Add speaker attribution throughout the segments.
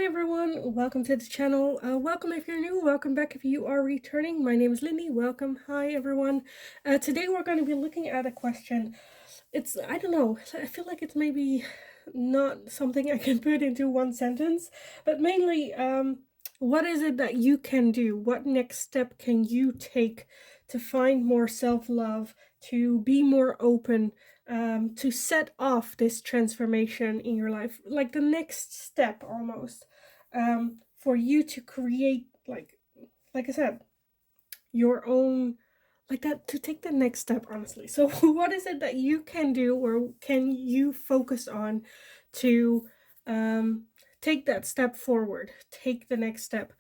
Speaker 1: Hi everyone, welcome to the channel. Welcome if you're new, welcome back if you are returning. My name is Lindy, welcome. Hi everyone. Today we're going to be looking at a question. I don't know, I feel like it's maybe not something I can put into one sentence, but mainly, what is it that you can do? What next step can you take to find more self-love, to be more open, to set off this transformation in your life, like the next step almost, for you to create, like I said, your own, like that, to take the next step, honestly. So what is it that you can do or can you focus on to um, take that step forward, take the next step?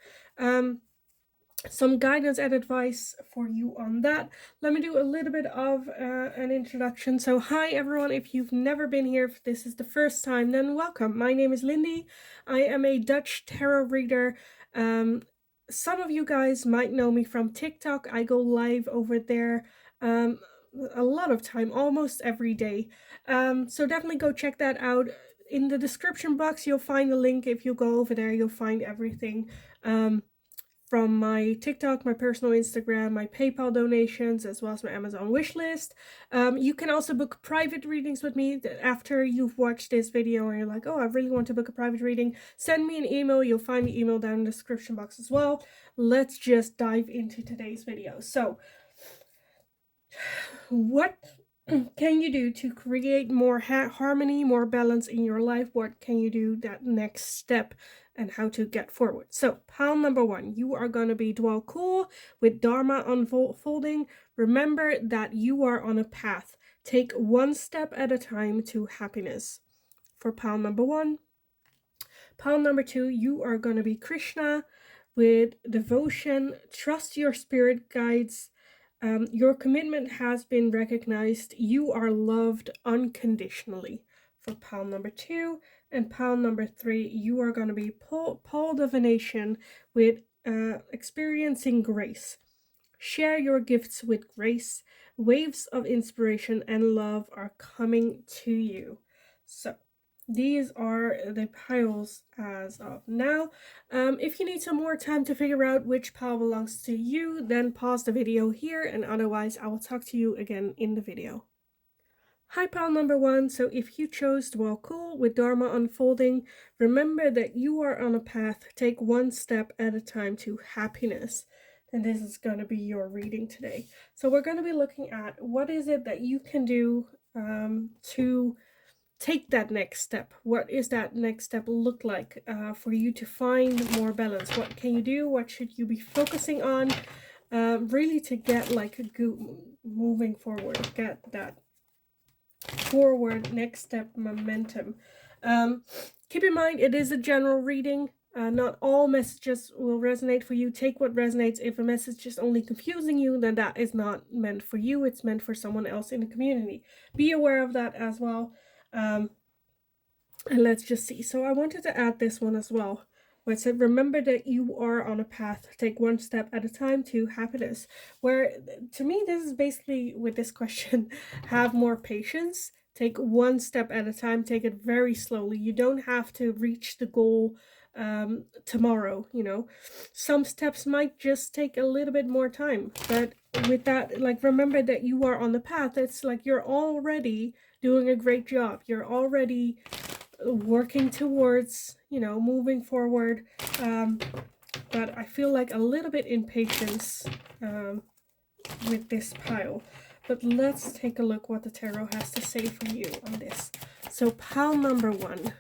Speaker 1: Some guidance and advice for you on that. Let me do a little bit of an introduction. So hi everyone, if you've never been here, if this is the first time, then welcome. My name is Lindy. I am a Dutch tarot reader. Some of you guys might know me from TikTok. I go live over there a lot of time, almost every day. So definitely go check that out. In the description box you'll find a link. If you go over there you'll find everything from my TikTok, my personal Instagram, my PayPal donations, as well as my Amazon wishlist. You can also book private readings with me after you've watched this video and you're like, oh, I really want to book a private reading. Send me an email. You'll find the email down in the description box as well. Let's just dive into today's video. So, what can you do to create more harmony, more balance in your life? What can you do that next step and how to get forward? So pile number one, you are going to be dwell cool with Dharma unfolding. Remember that you are on a path. Take one step at a time to happiness. For pile number one. Pile number two, you are going to be Krishna with devotion. Trust your spirit guides. Your commitment has been recognized. You are loved unconditionally. For pile number two. And pile number three, you are going to be Paul Divination with experiencing grace. Share your gifts with grace. Waves of inspiration and love are coming to you. So these are the piles as of now. If you need some more time to figure out which pile belongs to you, then pause the video here, and otherwise I will talk to you again in the video. Hi pile number one, so if you chose Dwell Cool with Dharma unfolding, remember that you are on a path. Take one step at a time to happiness. And this is going to be your reading today. So we're going to be looking at what is it that you can do to take that next step. What is that next step look like for you to find more balance? What can you do? What should you be focusing on really to get like a good moving forward, get that forward next step momentum. Keep in mind it is a general reading. Not all messages will resonate for you. Take what resonates. If a message is only confusing you, then that is not meant for you. It's meant for someone else in the community. Be aware of that as well. And let's just see. So I wanted to add this one as well, where it said, remember that you are on a path. Take one step at a time to happiness. Where, to me, this is basically, with this question, have more patience. Take one step at a time. Take it very slowly. You don't have to reach the goal tomorrow, you know. Some steps might just take a little bit more time. But with that, like, remember that you are on the path. It's like you're already doing a great job. You're already working towards, you know, moving forward, but I feel like a little bit impatience with this pile. But let's take a look what the tarot has to say for you on this. So pile number one,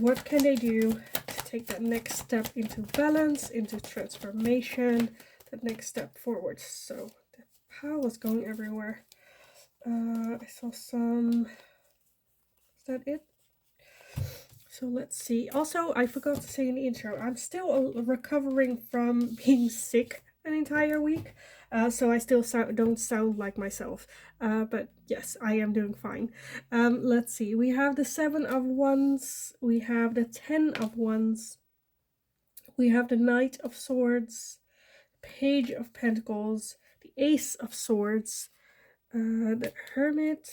Speaker 1: what can they do to take that next step into balance, into transformation, that next step forward? So the pile is going everywhere. I saw some, is that it? So let's see. Also, I forgot to say in the intro, I'm still recovering from being sick an entire week. So I still don't sound like myself. But yes, I am doing fine. Let's see. We have the 7 of Wands. We have the 10 of Wands. We have the Knight of Swords. Page of Pentacles. The Ace of Swords. The Hermit.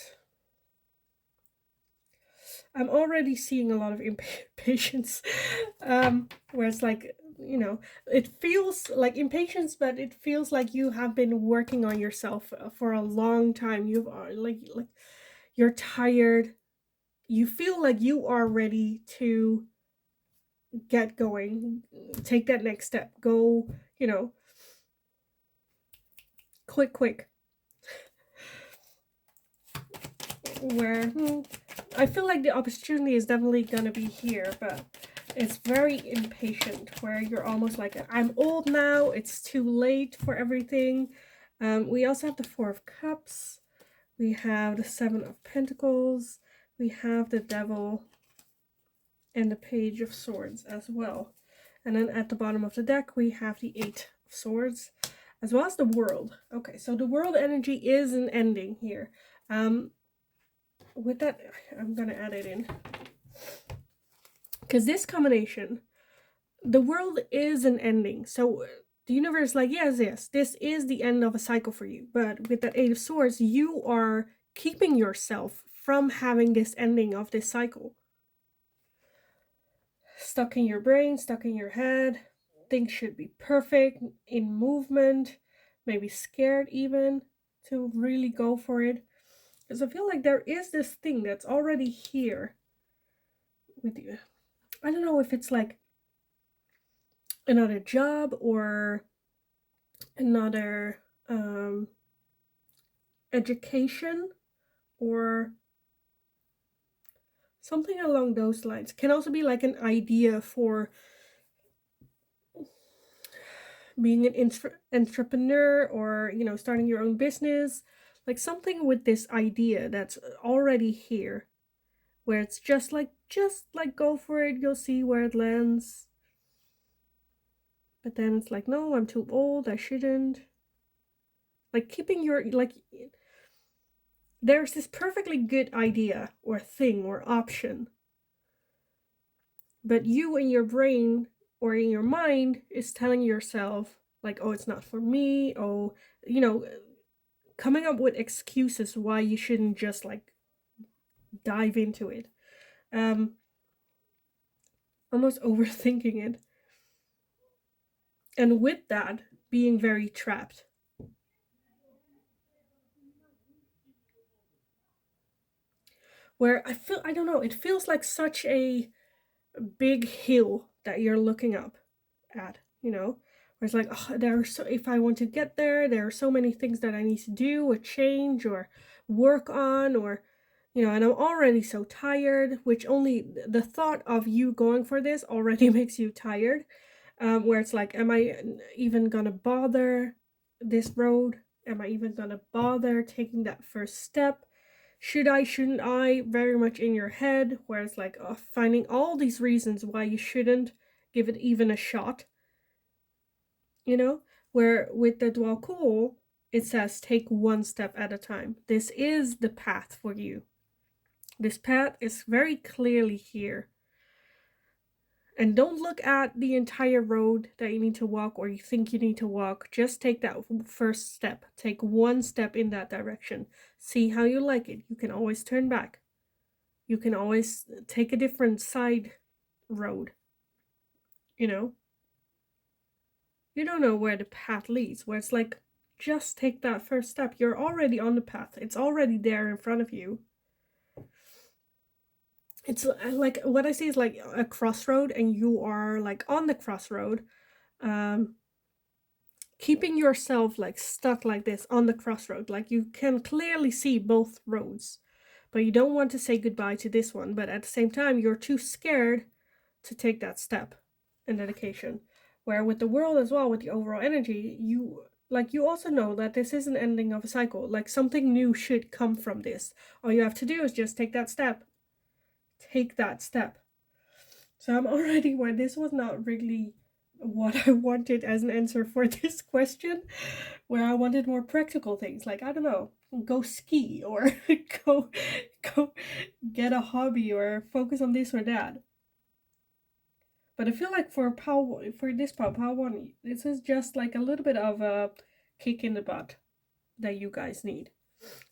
Speaker 1: I'm already seeing a lot of impatience, where it's like, you know, it feels like impatience, but it feels like you have been working on yourself for a long time. You've like you're tired. You feel like you are ready to get going, take that next step, go, you know, quick. Where I feel like the opportunity is definitely gonna be here, but it's very impatient, where you're almost like, I'm old now, it's too late for everything. We also have the Four of Cups, we have the Seven of Pentacles, we have the Devil, and the Page of Swords as well. And then at the bottom of the deck, we have the Eight of Swords, as well as the World. Okay, so the World energy is an ending here. With that, I'm gonna add it in, because this combination, the world is an ending. So the universe, like, yes, this is the end of a cycle for you. But with that Eight of Swords, you are keeping yourself from having this ending of this cycle. Stuck in your brain, stuck in your head. Things should be perfect, in movement, maybe scared even to really go for it. Because I feel like there is this thing that's already here with you. I don't know if it's like another job or another education or something along those lines. Can also be like an idea for being an entrepreneur, or, you know, starting your own business, like something with this idea that's already here, where it's just like go for it, you'll see where it lands. But then it's like, no, I'm too old, I shouldn't. Like keeping your, like, there's this perfectly good idea or thing or option, but you in your brain or in your mind is telling yourself like, oh, it's not for me. Oh, you know, coming up with excuses why you shouldn't just like dive into it. Almost overthinking it, and with that, being very trapped. Where I don't know, it feels like such a big hill that you're looking up at, you know, where it's like, oh, if I want to get there, there are so many things that I need to do or change or work on, or, you know, and I'm already so tired, which only the thought of you going for this already makes you tired. Where it's like, am I even gonna bother this road? Am I even gonna bother taking that first step? Should I, shouldn't I? Very much in your head, where it's like, finding all these reasons why you shouldn't give it even a shot, you know? Where with the dual cool, it says take one step at a time. This is the path for you. This path is very clearly here. And don't look at the entire road that you need to walk or you think you need to walk. Just take that first step. Take one step in that direction. See how you like it. You can always turn back. You can always take a different side road. You know? You don't know where the path leads, where it's like, just take that first step. You're already on the path. It's already there in front of you. It's like, what I see is like a crossroad, and you are like on the crossroad. Keeping yourself like stuck like this on the crossroad, like you can clearly see both roads, but you don't want to say goodbye to this one, but at the same time you're too scared to take that step and dedication. Where with the world as well, with the overall energy, you also know that this is an ending of a cycle, like something new should come from this. All you have to do is just take that step. So I'm already, where this was not really what I wanted as an answer for this question, where I wanted more practical things, like, I don't know, go ski, or go go get a hobby, or focus on this or that. But I feel like for this power one, this is just like a little bit of a kick in the butt that you guys need,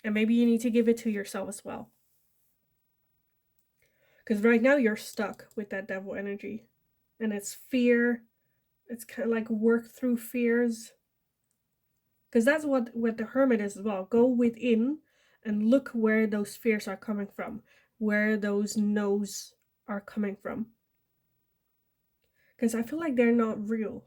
Speaker 1: and maybe you need to give it to yourself as well. Because right now you're stuck with that devil energy. And it's fear. It's kind of like work through fears. Because that's what the hermit is as well. Go within and look where those fears are coming from, where those no's are coming from. Because I feel like they're not real.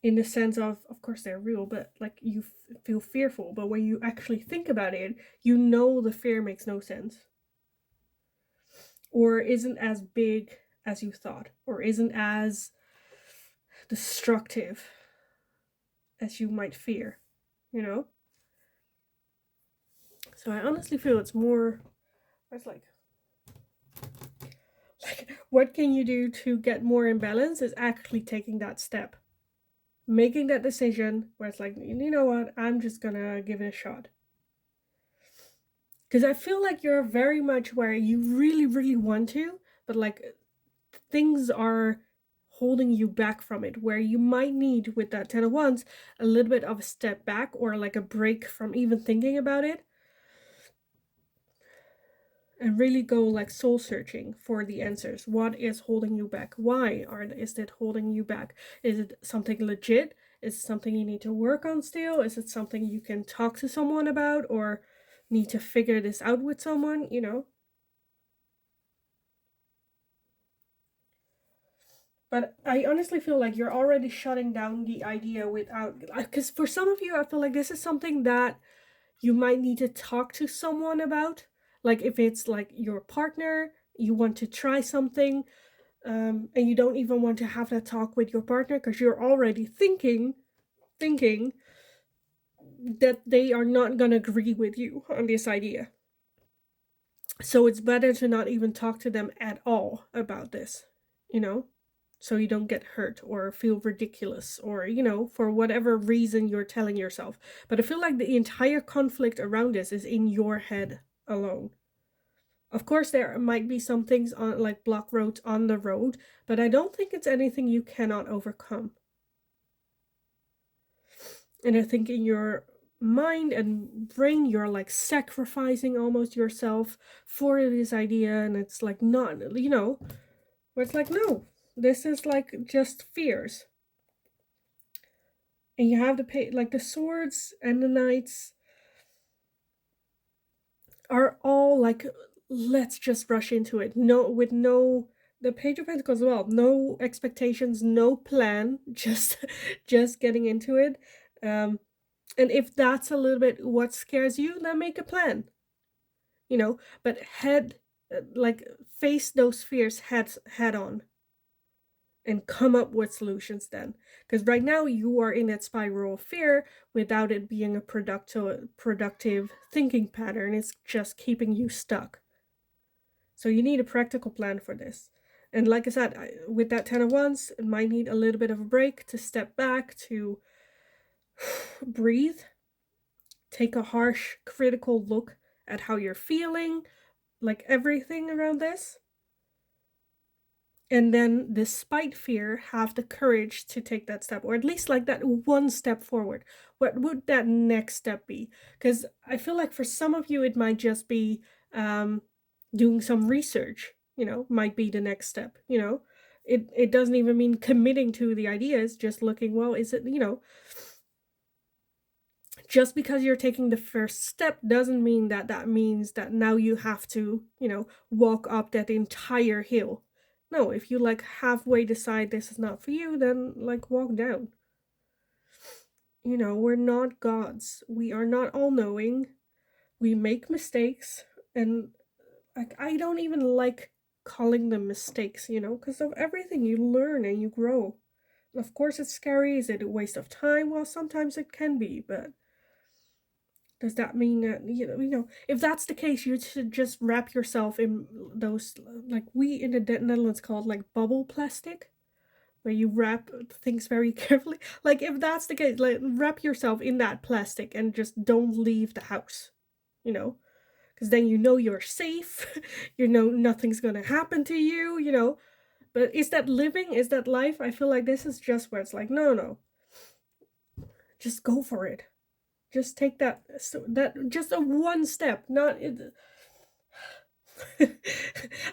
Speaker 1: In the sense of course they're real, but like you feel fearful. But when you actually think about it, you know the fear makes no sense. Or isn't as big as you thought, or isn't as destructive as you might fear, you know? So I honestly feel it's more, it's like what can you do to get more in balance is actually taking that step. Making that decision where it's like, you know what, I'm just gonna give it a shot. Because I feel like you're very much where you really, really want to, but like things are holding you back from it, where you might need, with that 10 of Wands, a little bit of a step back or like a break from even thinking about it, and really go like soul searching for the answers. What is holding you back? Why is it holding you back? Is it something legit? Is it something you need to work on still? Is it something you can talk to someone about, or need to figure this out with someone, you know? But I honestly feel like you're already shutting down the idea without, because for some of you, I feel like this is something that you might need to talk to someone about. Like if it's like your partner, you want to try something, and you don't even want to have that talk with your partner because you're already thinking that they are not gonna agree with you on this idea. So it's better to not even talk to them at all about this, you know? So you don't get hurt or feel ridiculous, or, you know, for whatever reason you're telling yourself. But I feel like the entire conflict around this is in your head alone. Of course, there might be some things on like block roads on the road, but I don't think it's anything you cannot overcome. And I think in your mind and brain, you're like sacrificing almost yourself for this idea, and it's like not, you know, where it's like, no, this is like just fears. And you have to pay, like the swords and the knights are all like, let's just rush into it. No, with no, the page of pentacles as well, no expectations, no plan, just getting into it. And if that's a little bit what scares you, then make a plan, you know, but like face those fears head on and come up with solutions then. Because right now you are in that spiral of fear without it being a productive thinking pattern. It's just keeping you stuck. So you need a practical plan for this. And like I said, with that 10 of Wands, it might need a little bit of a break, to step back, to breathe, take a harsh, critical look at how you're feeling, like everything around this. And then, despite fear, have the courage to take that step, or at least like that one step forward. What would that next step be? Because I feel like for some of you, it might just be doing some research, you know, might be the next step, you know. It doesn't even mean committing to the ideas, just looking, well, is it, you know, just because you're taking the first step doesn't mean that that means that now you have to, you know, walk up that entire hill. No, if you like halfway decide this is not for you, then like walk down. You know, we're not gods. We are not all knowing. We make mistakes, and like I don't even like calling them mistakes, you know, because of everything you learn and you grow. Of course it's scary. Is it a waste of time? Well, sometimes it can be, but does that mean that, you know, if that's the case, you should just wrap yourself in those, like we in the Netherlands call it like bubble plastic, where you wrap things very carefully. Like if that's the case, like wrap yourself in that plastic and just don't leave the house, you know, because then you know you're safe, you know nothing's gonna happen to you, you know. But is that living? Is that life? I feel like this is just where it's like, no, no, just go for it. Just take that, so that just a one step, not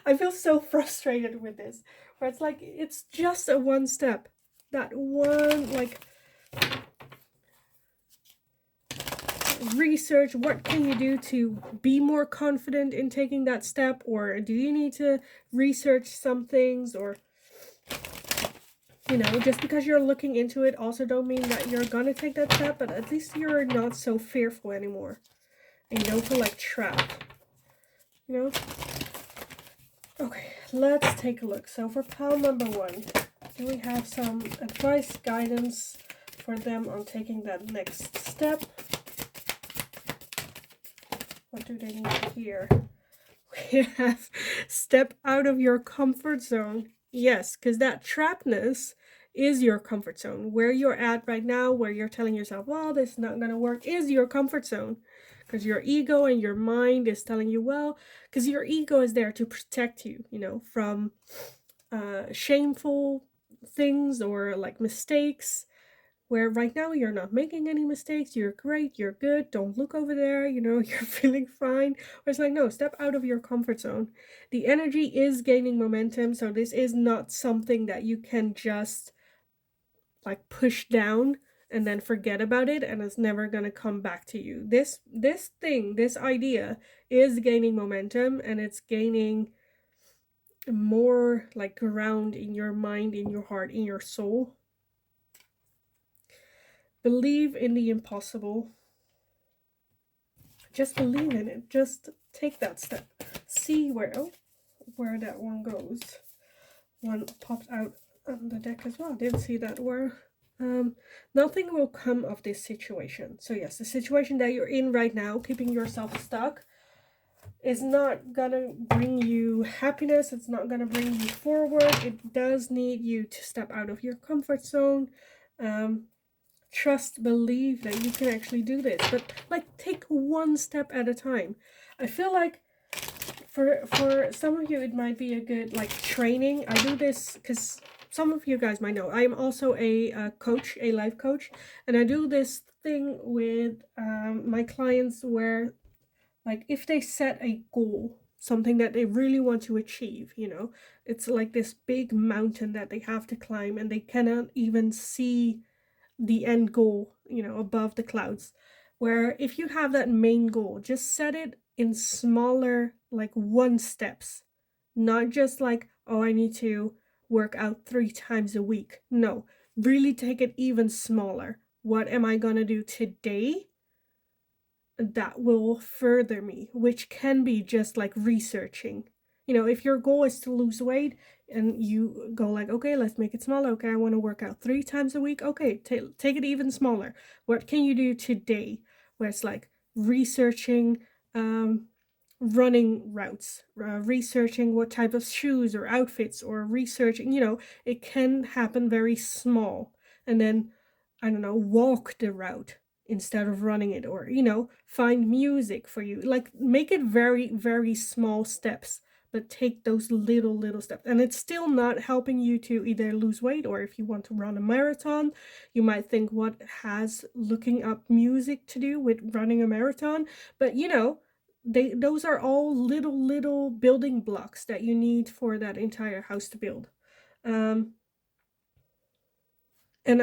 Speaker 1: I feel so frustrated with this, where it's like, it's just a one step. That one, like, research, what can you do to be more confident in taking that step, or do you need to research some things, or just because you're looking into it also don't mean that you're gonna take that step, but at least you're not so fearful anymore and you don't feel like trapped, Okay, let's take a look. So for pile number 1, do we have some advice, guidance for them on taking that next step? What do they need to hear? We have step out of your comfort zone. Yes, because that trappedness is your comfort zone. Where you're at right now, where you're telling yourself, well, this is not going to work, is your comfort zone. Because your ego and your mind is telling you, well, because your ego is there to protect you, from shameful things or like mistakes, where right now you're not making any mistakes, you're great, you're good, don't look over there, you're feeling fine. Or it's like, no, step out of your comfort zone. The energy is gaining momentum, so this is not something that you can just like push down and then forget about it and it's never going to come back to you. This thing, this idea is gaining momentum, and it's gaining more like ground in your mind, in your heart, in your soul. Believe in the impossible. Just believe in it. Just take that step. See where that one goes. One popped out on the deck as well. Didn't see that where. Nothing will come of this situation. So yes, the situation that you're in right now, keeping yourself stuck, is not gonna bring you happiness. It's not gonna bring you forward. It does need you to step out of your comfort zone. Trust, believe that you can actually do this, but like take one step at a time. I feel like for some of you it might be a good like training. I do this because some of you guys might know I'm also a coach, a life coach, and I do this thing with my clients where like if they set a goal, something that they really want to achieve, it's like this big mountain that they have to climb and they cannot even see the end goal, above the clouds. Where if you have that main goal, just set it in smaller, like one steps, not just like, oh, I need to work out 3 times a week. No, really take it even smaller. What am I gonna do today that will further me, which can be just like researching. If your goal is to lose weight and you go like, okay, let's make it smaller. Okay, I want to work out 3 times a week. Okay, take it even smaller. What can you do today? Where it's like researching running routes, researching what type of shoes or outfits, or researching, it can happen very small. And then, I don't know, walk the route instead of running it, or find music for you, like make it very very small steps, but take those little steps. And it's still not helping you to either lose weight, or if you want to run a marathon, you might think, what has looking up music to do with running a marathon? But those are all little building blocks that you need for that entire house to build. And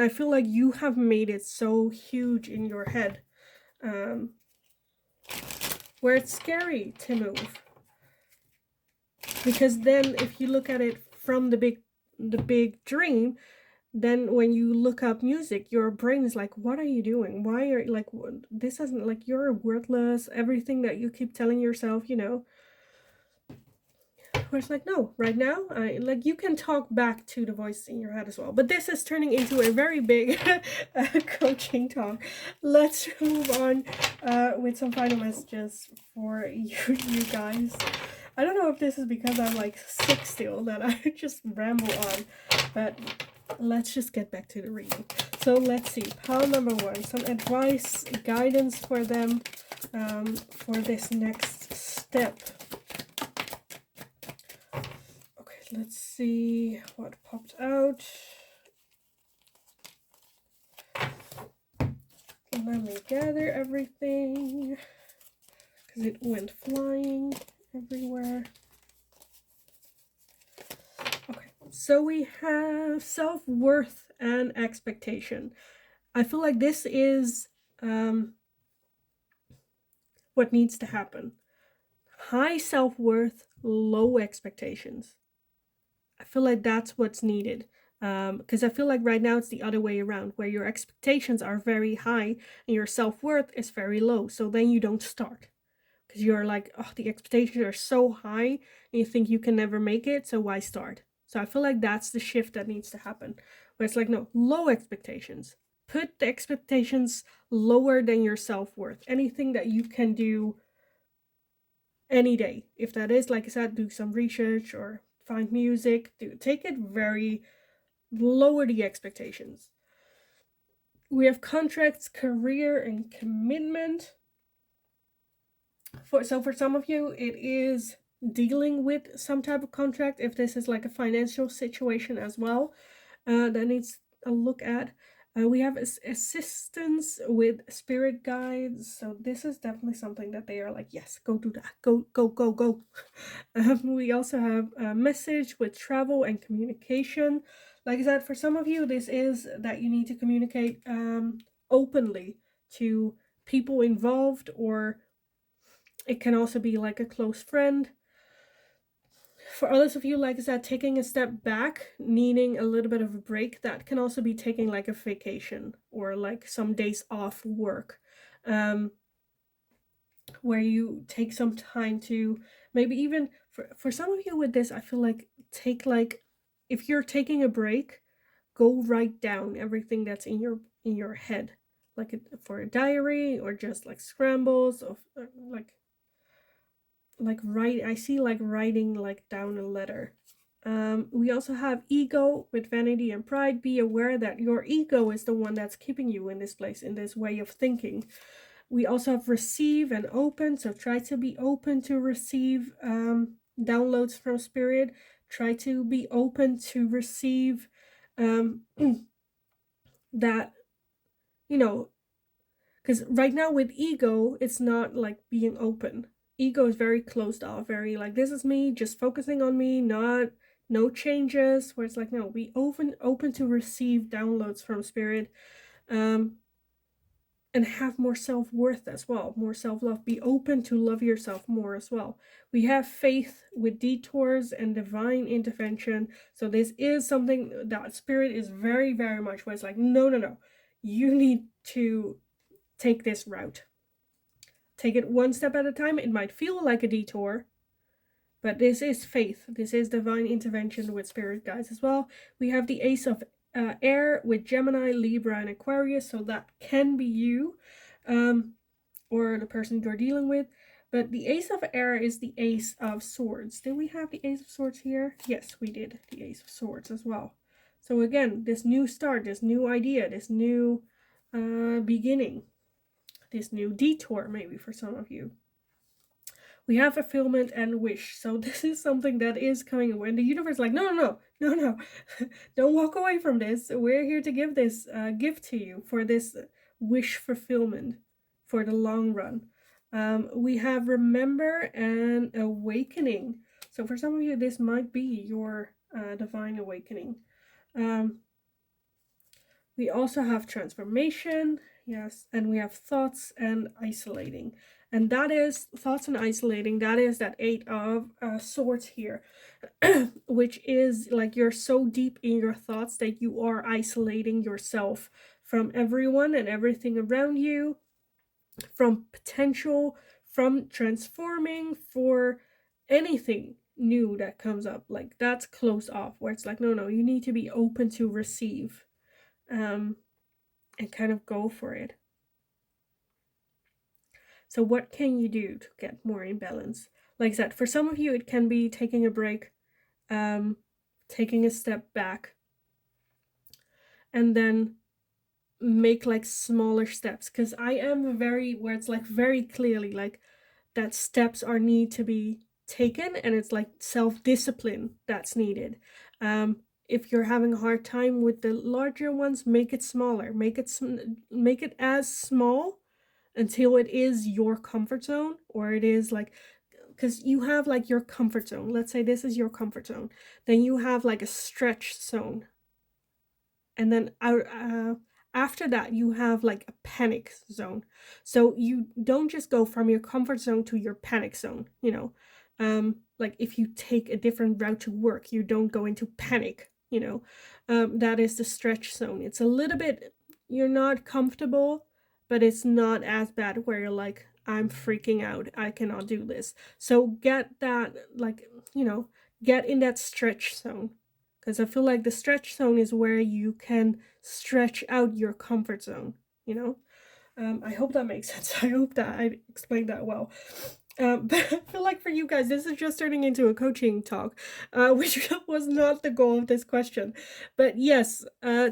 Speaker 1: I feel like you have made it so huge in your head, where it's scary to move. Because then if you look at it from the big dream, then when you look up music, your brain is like, what are you doing? Why are like, this isn't like, you're worthless, everything that you keep telling yourself, where it's like, no, right now, you can talk back to the voice in your head as well. But this is turning into a very big coaching talk. Let's move on with some final messages for you guys. I don't know if this is because I'm like sick still that I just ramble on, but let's just get back to the reading. So let's see, pile number 1, some advice, guidance for them for this next step. Let's see what popped out. Let me gather everything because it went flying everywhere. Okay, so we have self-worth and expectation. I feel like this is what needs to happen. High self-worth, low expectations. I feel like that's what's needed. Because I feel like right now it's the other way around, where your expectations are very high and your self-worth is very low. So then you don't start. Because you're like, oh, the expectations are so high and you think you can never make it, so why start? So I feel like that's the shift that needs to happen. Where it's like, no, low expectations. Put the expectations lower than your self-worth. Anything that you can do any day. If that is, like I said, do some research or find music, take it very lower the expectations. We have contracts, career, and commitment. For some of you, it is dealing with some type of contract. If this is like a financial situation as well, that needs a look at. We have assistance with spirit guides, so this is definitely something that they are like, yes, go do that, go go go go. We also have a message with travel and communication. Like I said, for some of you, this is that you need to communicate openly to people involved, or it can also be like a close friend. For others of you, like I said, taking a step back, needing a little bit of a break, that can also be taking like a vacation or like some days off work, where you take some time to maybe even for some of you with this, I feel like take like, if you're taking a break, go write down everything that's in your head, like for a diary or just like scrambles of like write I see like writing like down a letter. We also have ego with vanity and pride. Be aware that your ego is the one that's keeping you in this place, in this way of thinking. We also have receive and open, so try to be open to receive downloads from spirit. Try to be open to receive that, you know, because right now with ego, it's not like being open. Ego is very closed off, very like, this is me, just focusing on me, not no changes. Where it's like, no, be open to receive downloads from spirit, and have more self-worth as well, more self-love. Be open to love yourself more as well. We have faith with detours and divine intervention. So this is something that spirit is very, very much where it's like, no, no, no, you need to take this route. Take it one step at a time. It might feel like a detour, but this is faith. This is divine intervention with spirit guides as well. We have the Ace of Air with Gemini, Libra, and Aquarius. So that can be you, or the person you're dealing with. But the Ace of Air is the Ace of Swords. Did we have the Ace of Swords here? Yes, we did. The Ace of Swords as well. So again, this new start, this new idea, this new beginning, this new detour maybe for some of you. We have fulfillment and wish. So this is something that is coming away. And the universe is like, no, no, no, no, no. Don't walk away from this. We're here to give this gift to you for this wish fulfillment for the long run. We have remember and awakening. So for some of you, this might be your divine awakening. We also have transformation, yes, and we have thoughts and isolating. And that is thoughts and isolating. That is that Eight of Swords here, which is like you're so deep in your thoughts that you are isolating yourself from everyone and everything around you, from potential, from transforming, for anything new that comes up. Like that's closed off, where it's like, no, no, you need to be open to receive. And kind of go for it. So what can you do to get more in balance? Like I said, for some of you, it can be taking a break, taking a step back, and then make like smaller steps. Because I am very, where it's like very clearly like that steps are need to be taken, and it's like self-discipline that's needed. If you're having a hard time with the larger ones, make it smaller. Make it as small until it is your comfort zone, or it is like because you have like your comfort zone. Let's say this is your comfort zone. Then you have like a stretch zone. And then after that, you have like a panic zone. So you don't just go from your comfort zone to your panic zone, you know. Like if you take a different route to work, you don't go into panic, you know. That is the stretch zone. It's a little bit, you're not comfortable, but it's not as bad where you're like, I'm freaking out. I cannot do this. So get that, like, you know, get in that stretch zone. Because I feel like the stretch zone is where you can stretch out your comfort zone, you know? I hope that makes sense. I hope that I explained that well. But I feel like for you guys, this is just turning into a coaching talk, which was not the goal of this question. But yes,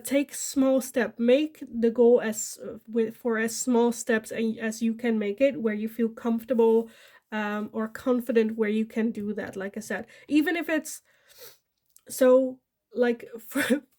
Speaker 1: take small step. Make the goal for as small steps as you can make it, where you feel comfortable or confident where you can do that. Like I said, even if it's so like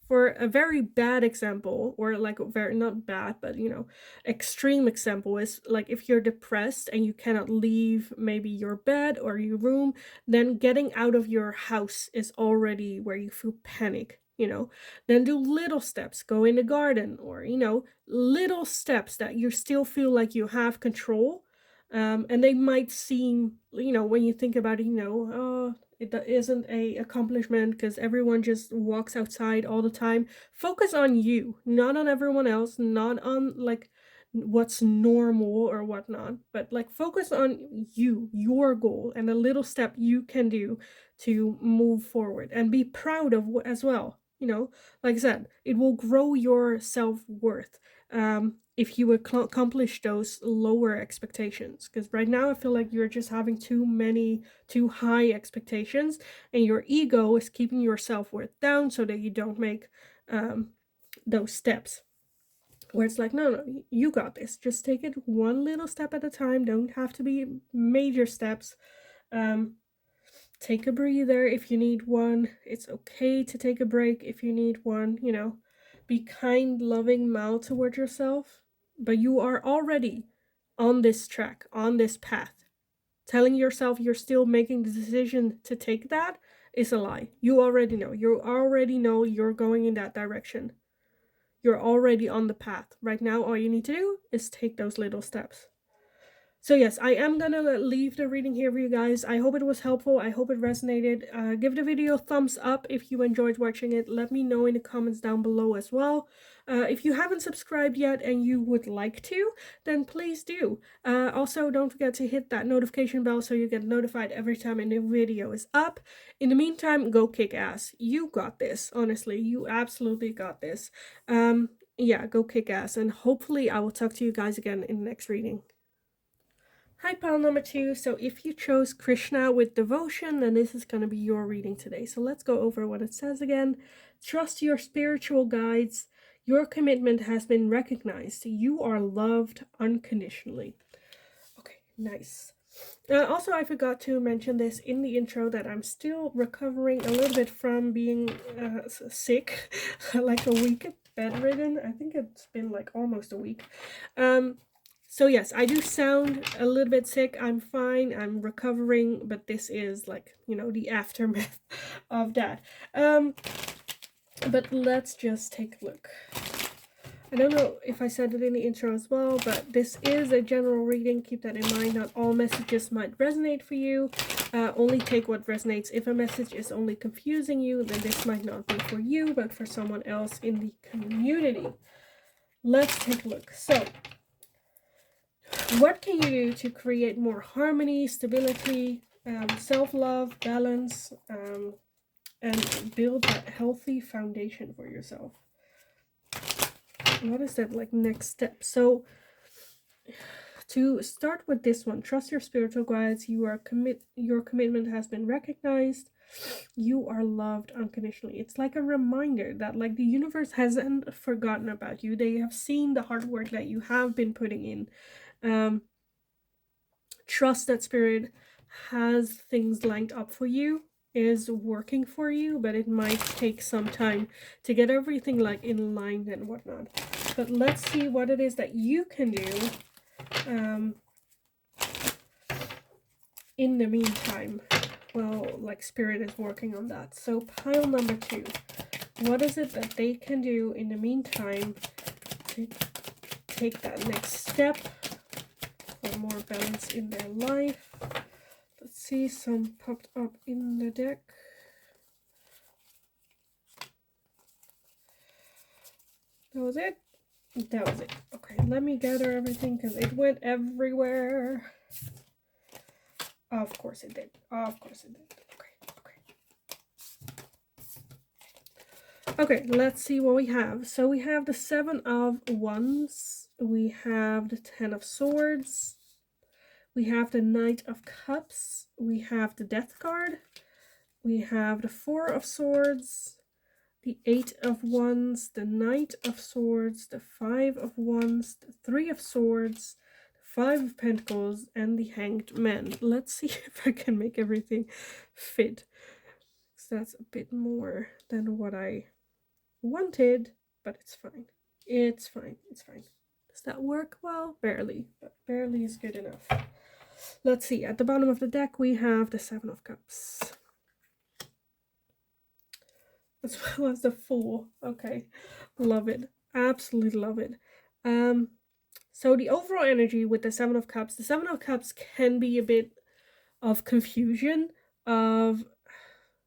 Speaker 1: for a very bad example, or like a very not bad but you know extreme example, is like if you're depressed and you cannot leave maybe your bed or your room, then getting out of your house is already where you feel panic, you know. Then do little steps, go in the garden, or you know, little steps that you still feel like you have control. And they might seem, you know, when you think about it, you know, oh, it isn't a accomplishment because everyone just walks outside all the time. Focus on you, not on everyone else, not on like what's normal or whatnot, but like focus on you, your goal, and a little step you can do to move forward, and be proud of as well, you know. Like I said, it will grow your self-worth if you accomplish those lower expectations, because right now I feel like you're just having too high expectations, and your ego is keeping your self-worth down so that you don't make those steps where it's like, no, you got this, just take it one little step at a time, don't have to be major steps. Take a breather if you need one. It's okay to take a break if you need one, you know. Be kind, loving, mild toward yourself. But you are already on this track, on this path. Telling yourself you're still making the decision to take that is a lie. You already know. You already know you're going in that direction. You're already on the path. Right now, all you need to do is take those little steps. So yes, I am gonna leave the reading here for you guys. I hope it was helpful. I hope it resonated. Give the video a thumbs up if you enjoyed watching it. Let me know in the comments down below as well. If you haven't subscribed yet and you would like to, then please do. Also, don't forget to hit that notification bell so you get notified every time a new video is up. In the meantime, go kick ass. You got this. Honestly, you absolutely got this. Yeah, go kick ass. And hopefully I will talk to you guys again in the next reading. Hi, pile number 2. So if you chose Krishna with devotion, then this is going to be your reading today. So let's go over what it says again. Trust your spiritual guides. Your commitment has been recognized. You are loved unconditionally. Okay, nice. Also, I forgot to mention this in the intro that I'm still recovering a little bit from being sick, like a week bedridden. I think it's been like almost a week. So yes, I do sound a little bit sick. I'm fine. I'm recovering, but this is like, you know, the aftermath of that. But let's just take a look. I don't know if I said it in the intro as well, but this is a general reading. Keep that in mind. Not all messages might resonate for you. Only take what resonates. If a message is only confusing you, then this might not be for you, but for someone else in the community. Let's take a look. So, what can you do to create more harmony, stability, self-love, balance, and build that healthy foundation for yourself? What is that like next step? So to start with this one, trust your spiritual guides. Your commitment has been recognized. You are loved unconditionally. It's like a reminder that like the universe hasn't forgotten about you. They have seen the hard work that you have been putting in. Trust that spirit has things lined up for you, is working for you, but it might take some time to get everything like in line and whatnot. But let's see what it is that you can do in the meantime, well, like spirit is working on that. So pile number 2, what is it that they can do in the meantime to take that next step for more balance in their life? Let's see, some popped up in the deck. That was it? That was it. Okay, let me gather everything because it went everywhere. Of course it did. Of course it did. Okay, let's see what we have. So we have the 7 of Wands. We have the 10 of Swords. We have the Knight of Cups. We have the Death card. We have the 4 of Swords. The 8 of Wands. The Knight of Swords. The 5 of Wands. The 3 of Swords. The 5 of Pentacles. And the Hanged Man. Let's see if I can make everything fit. So that's a bit more than what I wanted, but it's fine. It's fine. It's fine. Does that work? Well, barely, but barely is good enough. Let's see. At the bottom of the deck, we have the 7 of Cups. As well as the 4. Okay. Love it. Absolutely love it. So the overall energy with the 7 of Cups, the 7 of Cups can be a bit of confusion of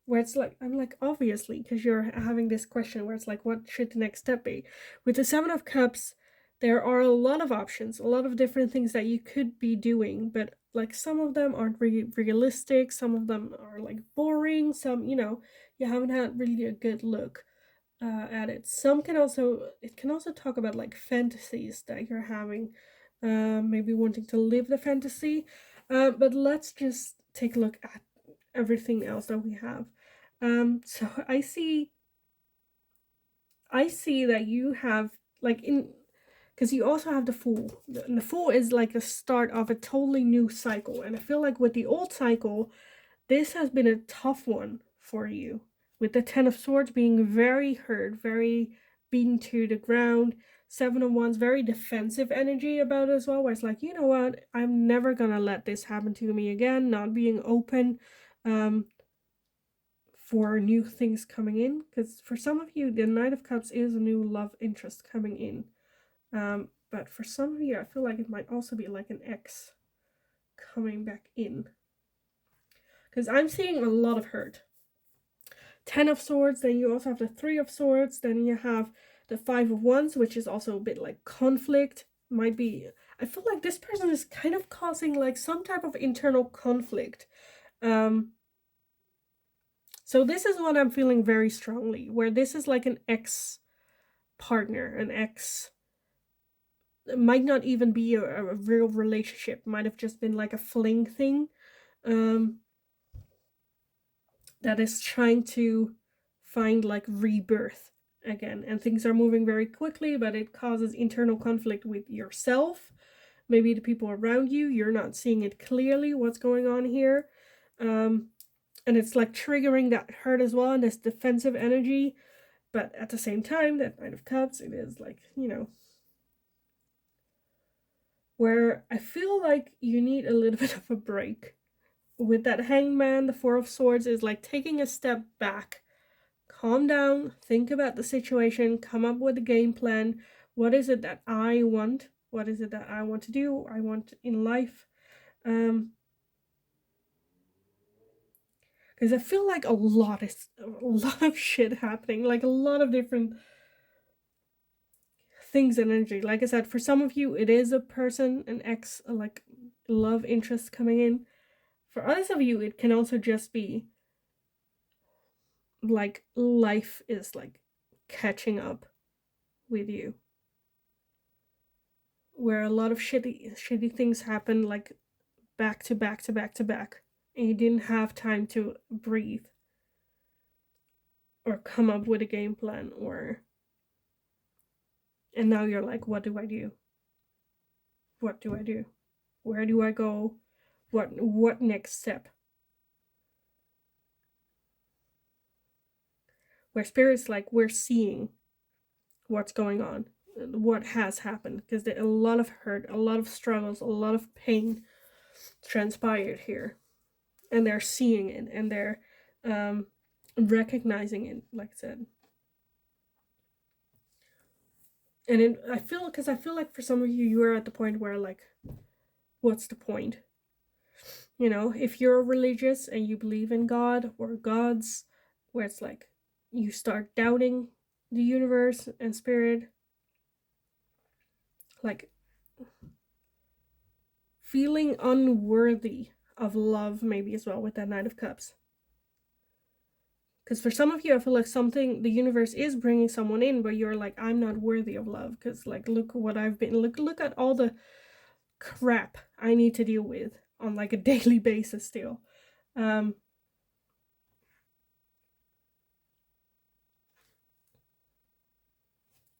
Speaker 1: where it's like, I'm like, obviously, because you're having this question where it's like, what should the next step be? With the 7 of Cups, there are a lot of options, a lot of different things that you could be doing, but like some of them aren't really realistic, some of them are like boring, some, you haven't had really a good look at it. It can also talk about like fantasies that you're having, maybe wanting to live the fantasy, but let's just take a look at everything else that we have. So I see that you have like because you also have the Fool. And the Fool is like a start of a totally new cycle. And I feel like with the old cycle, this has been a tough one for you. With the 10 of Swords being very hurt, very beaten to the ground. 7 of Wands, very defensive energy about it as well, where it's like, you know what, I'm never gonna let this happen to me again, not being open for new things coming in, because for some of you the Knight of Cups is a new love interest coming in, but for some of you I feel like it might also be like an ex coming back in, because I'm seeing a lot of hurt. 10 of Swords, then you also have the 3 of Swords, then you have the 5 of Wands, which is also a bit like conflict. Might be, I feel like this person is kind of causing like some type of internal conflict. So this is what I'm feeling very strongly, where this is like an ex-partner, an ex. It might not even be a real relationship. It might have just been like a fling thing that is trying to find like rebirth again. And things are moving very quickly, but it causes internal conflict with yourself. Maybe the people around you, you're not seeing it clearly what's going on here. And it's like triggering that hurt as well, and this defensive energy. But at the same time, that Knight of Cups, it is like, where I feel like you need a little bit of a break. With that Hangman, the 4 of Swords is like taking a step back. Calm down, think about the situation, come up with a game plan. What is it that I want? What is it that I want to do? I want in life. Because I feel like a lot of shit happening, like a lot of different things and energy. Like I said, for some of you, it is a person, an ex, like love interest coming in. For others of you, it can also just be like life is like catching up with you, where a lot of shitty things happen, like back to back to back to back, and you didn't have time to breathe or come up with a game plan, and now you're like, what do I do? What do I do? Where do I go? What next step? Where spirit's like, we're seeing what's going on, what has happened, because there's a lot of hurt, a lot of struggles, a lot of pain transpired here. and they're seeing it, and they're recognizing it, like I said. And I feel like for some of you, you are at the point where, like, what's the point? You know, if you're religious and you believe in God or gods, where it's like you start doubting the universe and spirit, like feeling unworthy of love, maybe as well, with that Knight of Cups. Because for some of you, I feel like the universe is bringing someone in, but you're like, I'm not worthy of love. Because, like, look what I've been, look at all the crap I need to deal with on, like, a daily basis still.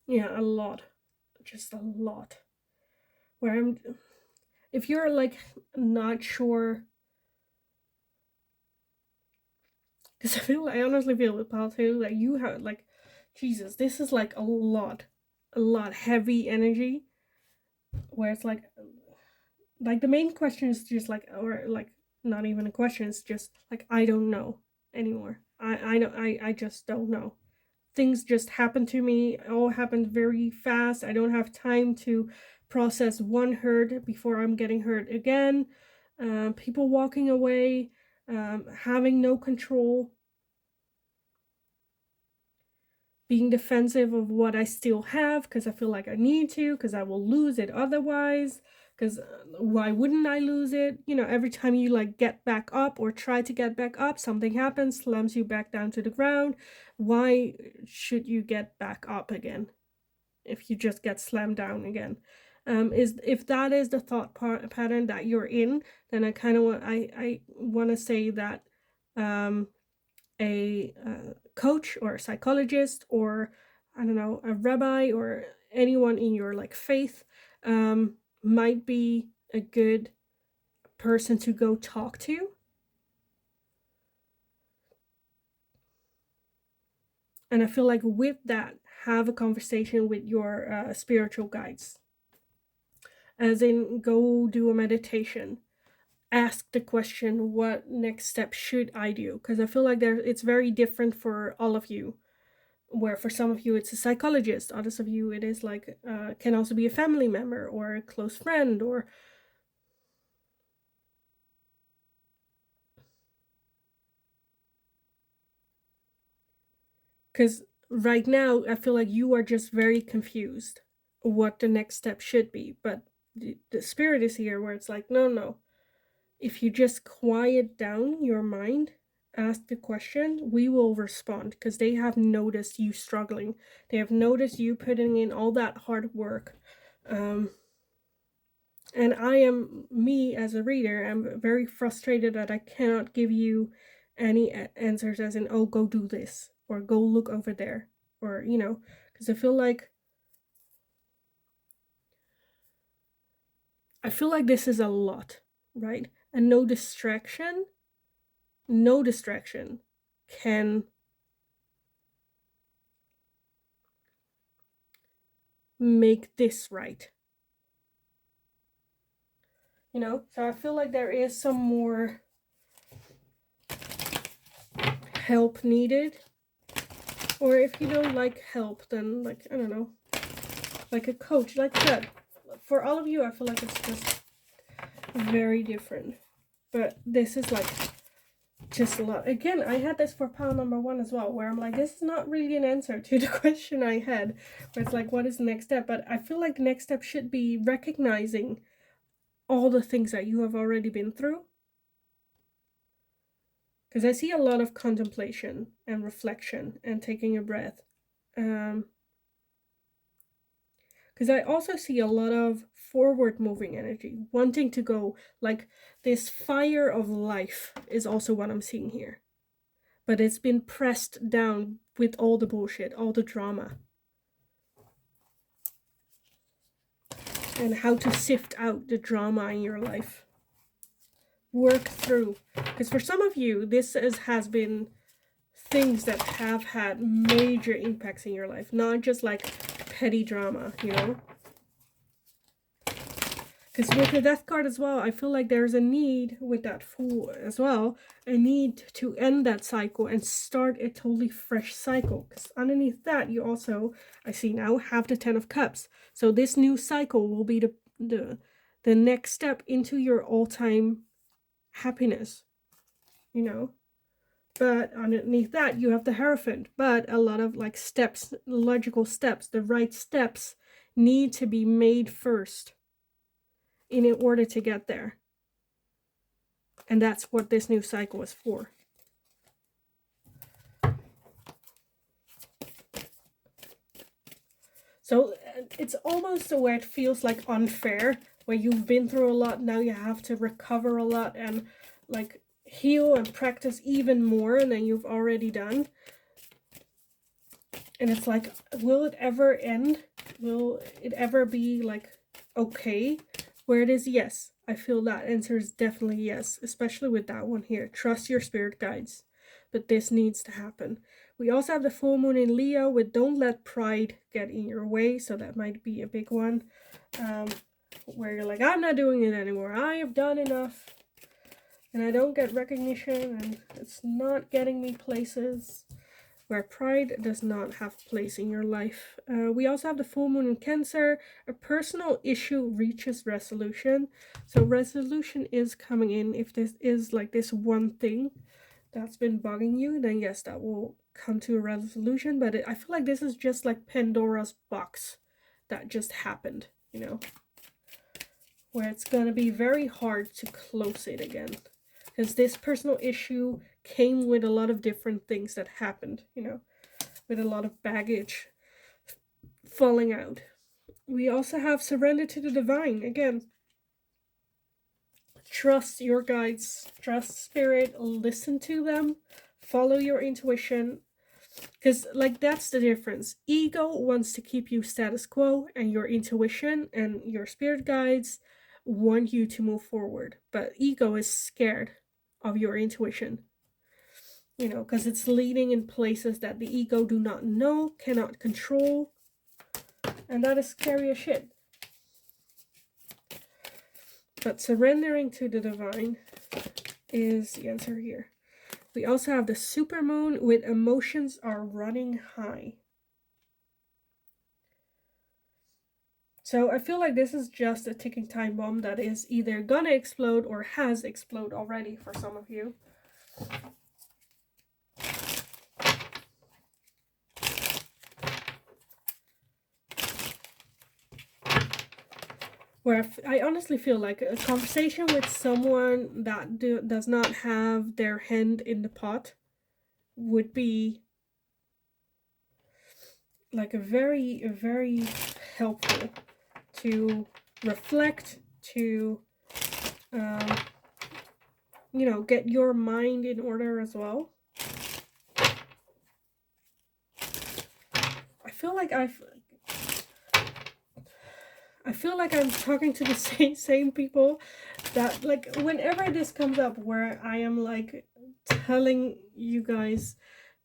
Speaker 1: Yeah, a lot. Just a lot. Where if you're, like, not sure, because I honestly feel with Pal too, that you have, like, Jesus, this is like a lot heavy energy, where it's like the main question is just like, or like not even a question, it's just like, I don't know anymore. I just don't know. Things just happen to me. It all happened very fast. I don't have time to process one hurt before I'm getting hurt again. People walking away, having no control, being defensive of what I still have because I feel like I need to, because I will lose it otherwise. Because why wouldn't I lose it? You know, every time you, like, get back up or try to get back up, something happens, slams you back down to the ground. Why should you get back up again if you just get slammed down again? If that is the thought pattern that you're in, then I want to say that a coach or a psychologist, or I don't know, a rabbi, or anyone in your, like, faith might be a good person to go talk to. And I feel like with that, have a conversation with your spiritual guides, as in go do a meditation, ask the question, what next step should I do? Because I feel like it's very different for all of you, where for some of you it's a psychologist, others of you it is like can also be a family member or a close friend, or because right now I feel like you are just very confused what the next step should be, but the spirit is here where it's like, no, if you just quiet down your mind, ask the question, we will respond, because they have noticed you struggling, they have noticed you putting in all that hard work. And me as a reader, I'm very frustrated that I cannot give you any answers as in, oh, go do this, or go look over there, or, you know, because I feel like this is a lot, right? And no distraction can make this right. You know, so I feel like there is some more help needed. Or if you don't like help, then, like, I don't know, like a coach, like that. For all of you, I feel like it's just very different. But this is, like, just a lot. Again, I had this for pile number 1 as well, where I'm like, this is not really an answer to the question I had, where it's like, what is the next step? But I feel like the next step should be recognizing all the things that you have already been through. Because I see a lot of contemplation and reflection and taking a breath. Because I also see a lot of forward moving energy, wanting to go, like, this fire of life is also what I'm seeing here. But it's been pressed down with all the bullshit, all the drama. And how to sift out the drama in your life. Work through. Because for some of you, this has been things that have had major impacts in your life. Not just, like, petty drama, you know? Because with the death card as well, I feel like there's a need with that Fool as well, a need to end that cycle and start a totally fresh cycle. Because underneath that, you also, I see now, have the Ten of Cups. So this new cycle will be the next step into your all-time happiness, you know. But underneath that, you have the Hierophant. But a lot of like steps, logical steps, the right steps need to be made first in order to get there. And that's what this new cycle is for. So it's almost where it feels like unfair, where you've been through a lot, now you have to recover a lot and like heal and practice even more than you've already done. And it's like, will it ever end? Will it ever be like okay? Where it is, yes. I feel that answer is definitely yes, especially with that one here. Trust your spirit guides. But this needs to happen. We also have the full moon in Leo with don't let pride get in your way. So that might be a big one. Where you're like, I'm not doing it anymore. I have done enough. And I don't get recognition and it's not getting me places. Where pride does not have place in your life. We also have the full moon in Cancer. A personal issue reaches resolution. So resolution is coming in. If this is like this one thing that's been bugging you, then yes, that will come to a resolution. But I feel like this is just like Pandora's box that just happened, you know. Where it's going to be very hard to close it again. Because this personal issue came with a lot of different things that happened, you know, with a lot of baggage falling out. We also have surrender to the divine. Again, trust your guides, trust spirit, listen to them, follow your intuition. Because, like, that's the difference. Ego wants to keep you status quo, and your intuition and your spirit guides want you to move forward. But ego is scared of your intuition. You know, because it's leading in places that the ego do not know, cannot control. And that is scary as shit. But surrendering to the divine is the answer here. We also have the supermoon with emotions are running high. So I feel like this is just a ticking time bomb that is either gonna explode or has exploded already for some of you. Where I honestly feel like a conversation with someone that does not have their hand in the pot would be like a very, very helpful to reflect, to, you know, get your mind in order as well. I feel like I'm talking to the same people that, like, whenever this comes up where I am like telling you guys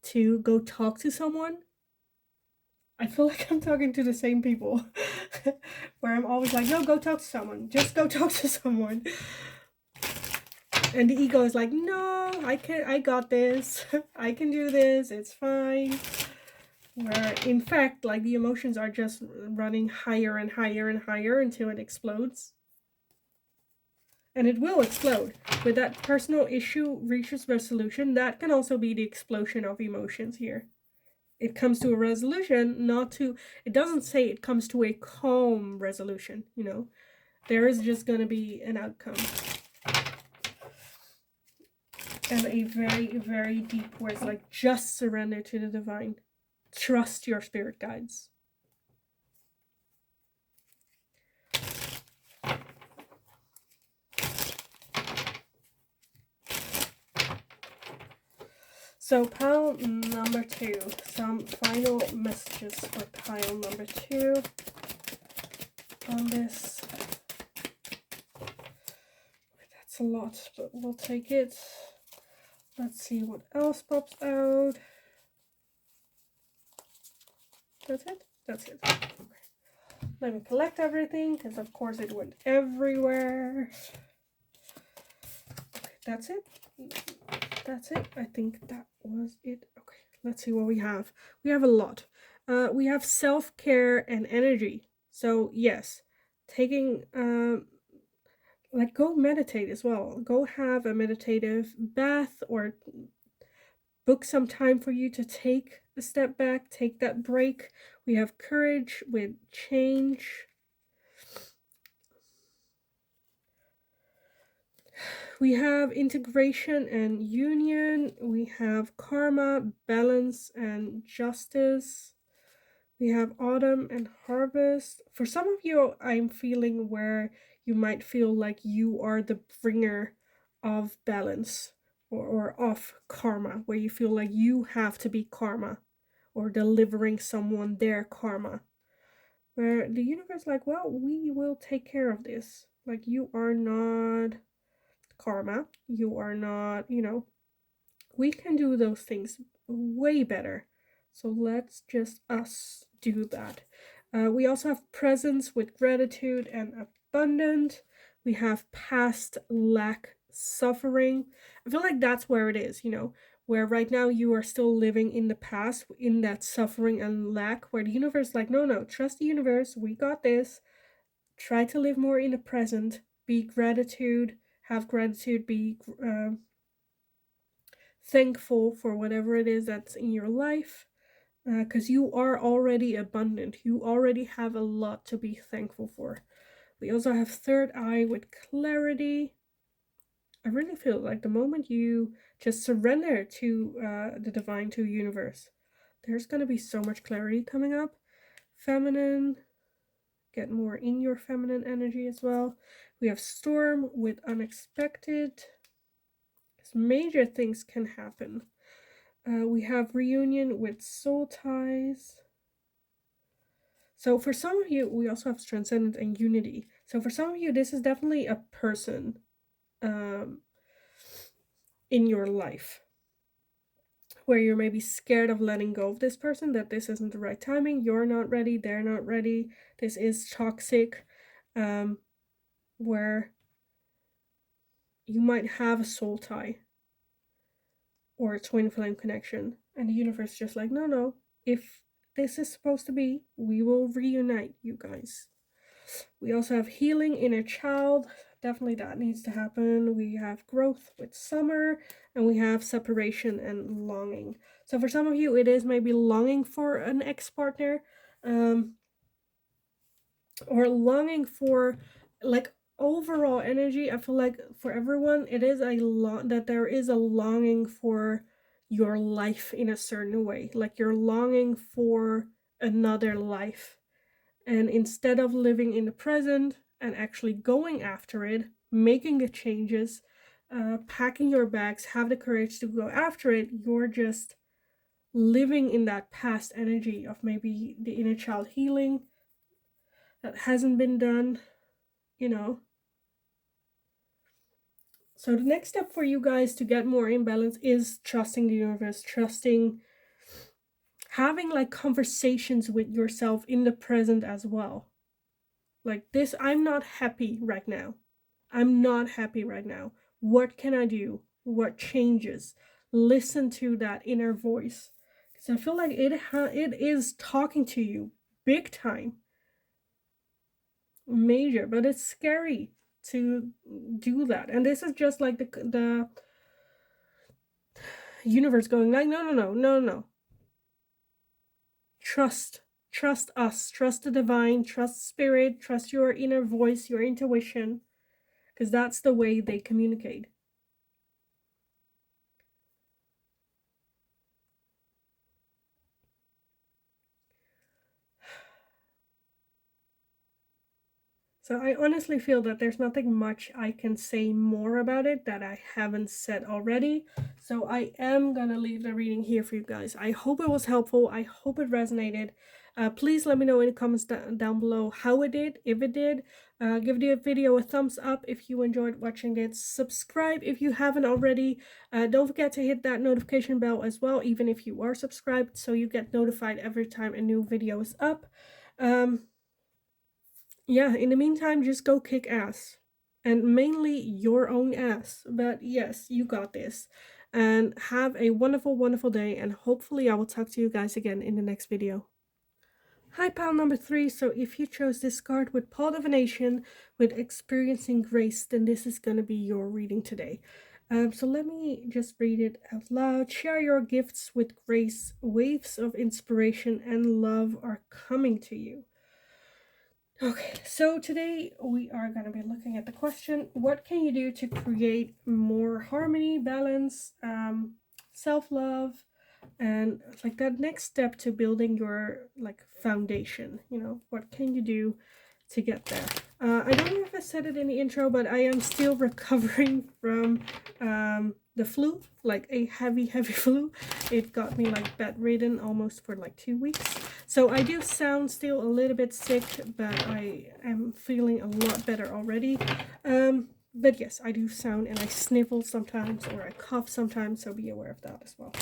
Speaker 1: to go talk to someone, I feel like I'm talking to the same people where I'm always like, no, go talk to someone, just go talk to someone. And the ego is like, no, I got this, I can do this, it's fine. Where in fact, like, the emotions are just running higher and higher and higher until it explodes. And it will explode. With that personal issue reaches resolution, that can also be the explosion of emotions here. It comes to a resolution, it doesn't say it comes to a calm resolution, you know. There is just going to be an outcome. And a very, very deep where it's like, just surrender to the divine. Trust your spirit guides. So pile number 2, some final messages for pile number 2 on this. That's a lot, but we'll take it. Let's see what else pops out. That's it? That's it. Okay. Let me collect everything, because of course it went everywhere. Okay, that's it. That's it. I think that was it. Okay, let's see what we have. We have a lot. We have self-care and energy. So yes, taking like go meditate as well. Go have a meditative bath, or book some time for you to take a step back, take that break. We have courage with change. We have integration and union. We have karma, balance, and justice. We have autumn and harvest. For some of you, I'm feeling where you might feel like you are the bringer of balance, or of karma, where you feel like you have to be karma or delivering someone their karma. Where the universe, like, well, we will take care of this. Like, you are not karma. You are not, we can do those things way better. So let's just us do that. We also have presence with gratitude and abundant. We have past lack, suffering. I feel like that's where it is, where right now you are still living in the past, in that suffering and lack, where the universe is like, no, no, trust the universe. We got this. Try to live more in the present. Be gratitude. Have gratitude. Be thankful for whatever it is that's in your life, because you are already abundant. You already have a lot to be thankful for. We also have third eye with clarity. I really feel like the moment you just surrender to the divine, to universe, there's going to be so much clarity coming up. Feminine, get more in your feminine energy as well. We have storm with unexpected, because major things can happen. We have reunion with soul ties. So for some of you, we also have transcendent and unity. So for some of you, this is definitely a person in your life where you're maybe scared of letting go of this person, that this isn't the right timing, you're not ready, they're not ready, this is toxic, where you might have a soul tie or a twin flame connection, and the universe is just like, no, no, if this is supposed to be, we will reunite you guys. We also have healing inner child. Definitely that needs to happen. We have growth with summer, and we have separation and longing. So for some of you, it is maybe longing for an ex-partner, or longing for, like, overall energy. I feel like for everyone, it is that there is a longing for your life in a certain way. Like, you're longing for another life. And instead of living in the present and actually going after it, making the changes, packing your bags, have the courage to go after it, you're just living in that past energy of maybe the inner child healing that hasn't been done, So the next step for you guys to get more in balance is trusting the universe, trusting, having like conversations with yourself in the present as well. Like, this, I'm not happy right now. I'm not happy right now. What can I do? What changes? Listen to that inner voice. Because I feel like it is talking to you big time. Major, but it's scary to do that. And this is just like the universe going like, no, no, no, no, no. Trust us, trust the divine, trust spirit, trust your inner voice, your intuition, because that's the way they communicate. So I honestly feel that there's nothing much I can say more about it that I haven't said already. So I am gonna leave the reading here for you guys. I hope it was helpful. I hope it resonated. Please let me know in the comments down below how it did, if it did. Give the video a thumbs up if you enjoyed watching it. Subscribe if you haven't already. Don't forget to hit that notification bell as well, even if you are subscribed, so you get notified every time a new video is up. Yeah, in the meantime, just go kick ass. And mainly your own ass. But yes, you got this. And have a wonderful, wonderful day. And hopefully, I will talk to you guys again in the next video. Hi, pal number 3. So, if you chose this card with Paul Divination, with Experiencing Grace, then this is going to be your reading today. So, let me just read it out loud. Share your gifts with grace. Waves of inspiration and love are coming to you. Okay, so today we are going to be looking at the question, what can you do to create more harmony, balance, self-love, and like that next step to building your like foundation, what can you do to get there? I don't know if I said it in the intro, but I am still recovering from the flu, like a heavy flu. It got me like bedridden almost for like 2 weeks. So I do sound still a little bit sick, but I am feeling a lot better already. But yes, I do sound, and I sniffle sometimes, or I cough sometimes, so be aware of that as well.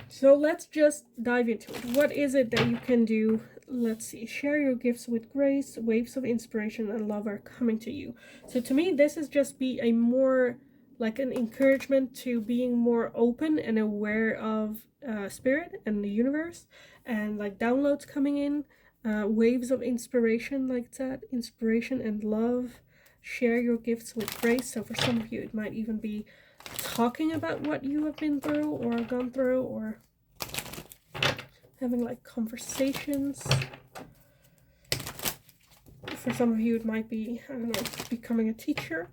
Speaker 1: So let's just dive into it. What is it that you can do? Let's see. Share your gifts with grace. Waves of inspiration and love are coming to you. So to me, this is just be a more like an encouragement to being more open and aware of spirit and the universe, and like downloads coming in, waves of inspiration, like that, inspiration and love. Share your gifts with grace. So for some of you, it might even be talking about what you have been through or gone through, or having like conversations. For some of you, it might be, I don't know, becoming a teacher.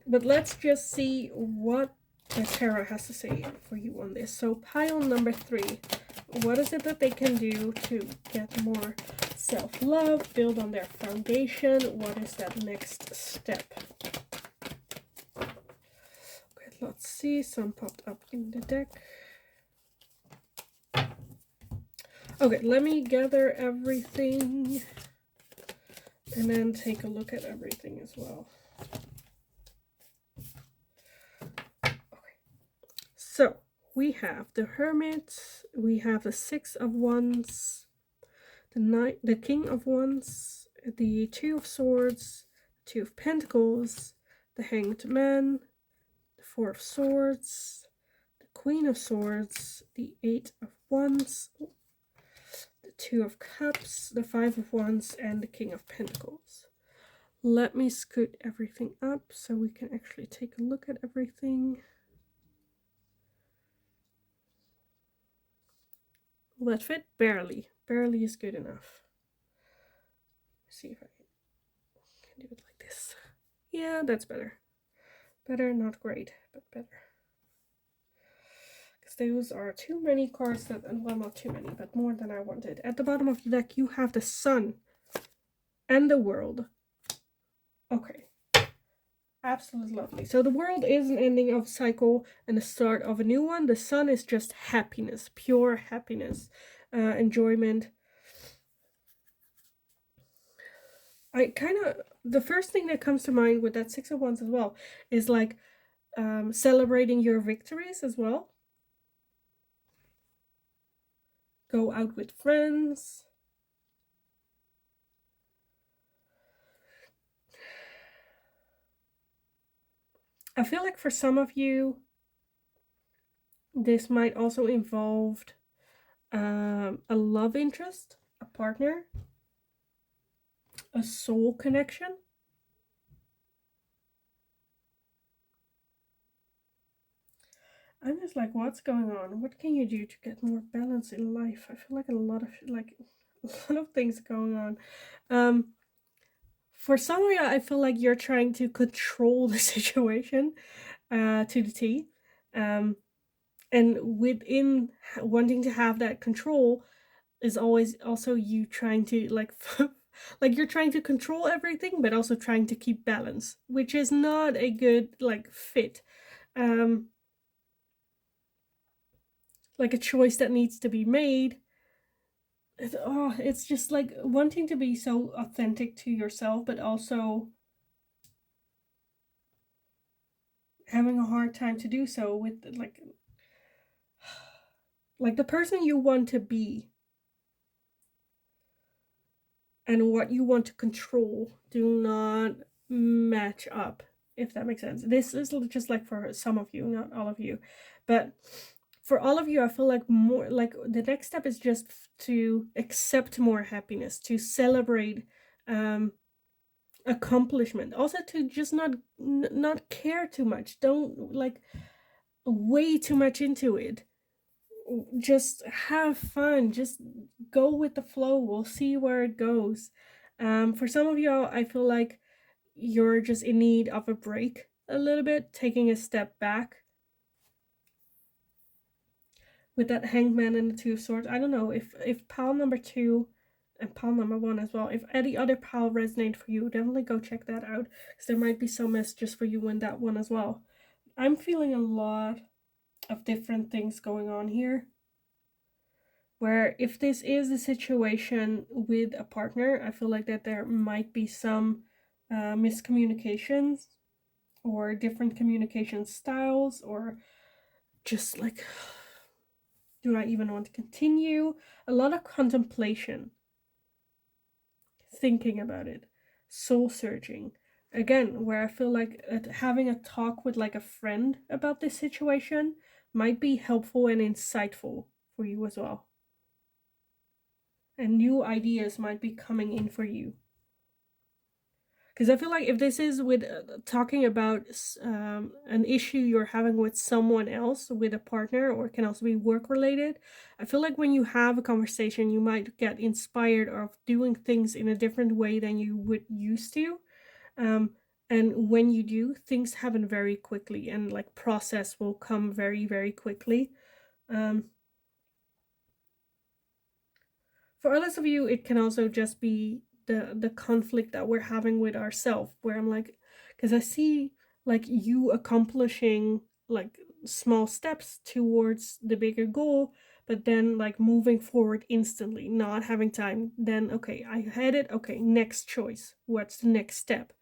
Speaker 1: But let's just see what the tarot has to say for you on this. So pile number 3, what is it that they can do to get more self-love, build on their foundation? What is that next step? Okay, let's see. Some popped up in the deck. Okay, let me gather everything and then take a look at everything as well. Okay, so we have the Hermit, we have the Six of Wands, the Knight, the King of Wands, the Two of Swords, the Two of Pentacles, the Hanged Man, the Four of Swords, the Queen of Swords, the Eight of Wands, the Two of Cups, the Five of Wands, and the King of Pentacles. Let me scoot everything up so we can actually take a look at everything. Will that fit? Barely. Barely is good enough. Let's see if I can do it like this. Yeah, that's better. Better, not great, but better. Because those are too many cards that, well, not too many, but more than I wanted. At the bottom of the deck, you have the Sun and the World. Okay. Absolutely lovely. So the world is an ending of a cycle and the start of a new one. The Sun is just happiness, pure happiness, enjoyment. I kind of, the first thing that comes to mind with that Six of Wands as well is like celebrating your victories as well. Go out with friends. I feel like for some of you, this might also involve a love interest, a partner, a soul connection. I'm just like, what's going on? What can you do to get more balance in life? I feel like a lot of things going on. For some of you, I feel like you're trying to control the situation to the T. And within wanting to have that control is always also you trying to like like you're trying to control everything, but also trying to keep balance, which is not a good like fit. Like a choice that needs to be made. It's just like wanting to be so authentic to yourself, but also having a hard time to do so with like the person you want to be and what you want to control do not match up, if that makes sense. This is just like for some of you, not all of you, but for all of you, I feel like more like the next step is just to accept more happiness, to celebrate accomplishment, also to just not care too much, don't like way too much into it, just have fun, just go with the flow, we'll see where it goes. For some of y'all, I feel like you're just in need of a break a little bit, taking a step back. With that hangman and the two of swords, I don't know if pile number 2 and pile number 1 as well, if any other pile resonate for you, definitely go check that out, because there might be some messages for you in that one as well. I'm feeling a lot of different things going on here, where if this is a situation with a partner, I feel like that there might be some miscommunications or different communication styles, or just like, do I even want to continue? A lot of contemplation, thinking about it, soul searching. Again, where I feel like having a talk with like a friend about this situation might be helpful and insightful for you as well. And new ideas might be coming in for you. Because I feel like if this is with talking about an issue you're having with someone else, with a partner, or it can also be work related, I feel like when you have a conversation, you might get inspired of doing things in a different way than you would used to. And when you do, things happen very quickly, and like process will come very, very quickly. For others of you, it can also just be the conflict that we're having with ourselves, where I'm like, because I see like you accomplishing like small steps towards the bigger goal, but then like moving forward instantly, not having time. Then okay, I had it. Okay, next choice. What's the next step?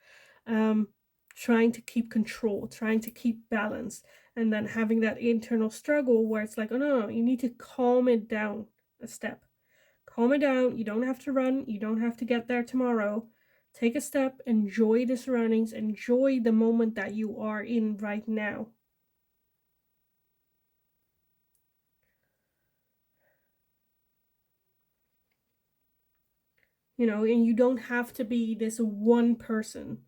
Speaker 1: Trying to keep control, trying to keep balance, and then having that internal struggle where it's like, oh no, you need to calm it down a step. Calm it down. You don't have to run. You don't have to get there tomorrow. Take a step. Enjoy the surroundings. Enjoy the moment that you are in right now. You know, and you don't have to be this one person.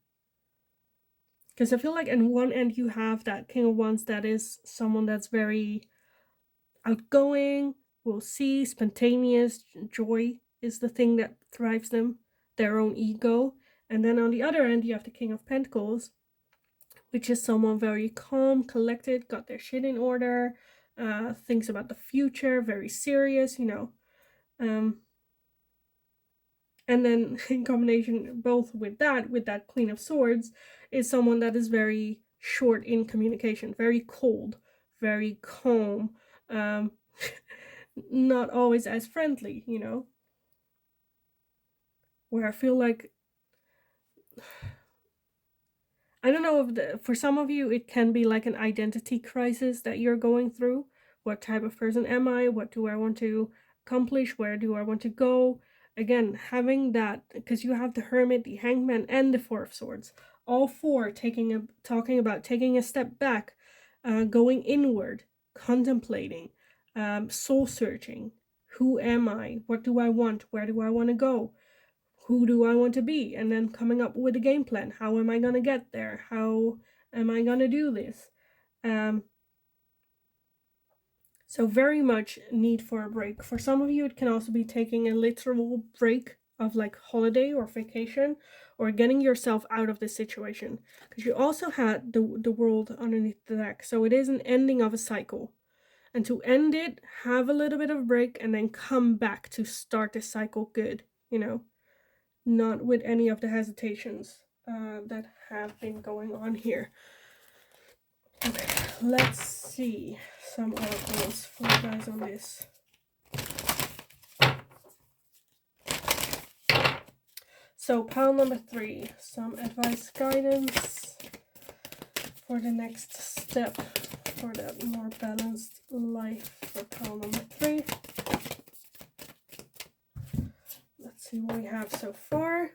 Speaker 1: Because I feel like in one end you have that King of Wands that is someone that's very outgoing, we'll see, spontaneous, joy is the thing that thrives them, their own ego. And then on the other end, you have the King of Pentacles, which is someone very calm, collected, got their shit in order, thinks about the future, very serious, you know. And then in combination both with that Queen of Swords, is someone that is very short in communication, very cold, very calm, not always as friendly, you know. Where I feel like, I don't know if for some of you it can be like an identity crisis that you're going through. What type of person am I? What do I want to accomplish? Where do I want to go? Again, having that, because you have the Hermit, the Hangman, and the Four of Swords. All four talking about taking a step back, going inward, contemplating, soul searching. Who am I? What do I want? Where do I want to go? Who do I want to be? And then coming up with a game plan. How am I going to get there? How am I going to do this? So very much need for a break. For some of you, it can also be taking a literal break of like holiday or vacation, or getting yourself out of this situation. Because you also had the world underneath the deck. So it is an ending of a cycle. And to end it, have a little bit of a break and then come back to start the cycle good, you know. Not with any of the hesitations that have been going on here. Okay, let's see some oracles for you guys on this. So pile number 3, some advice, guidance for the next step for that more balanced life for pile number 3. Let's see see what we have so far.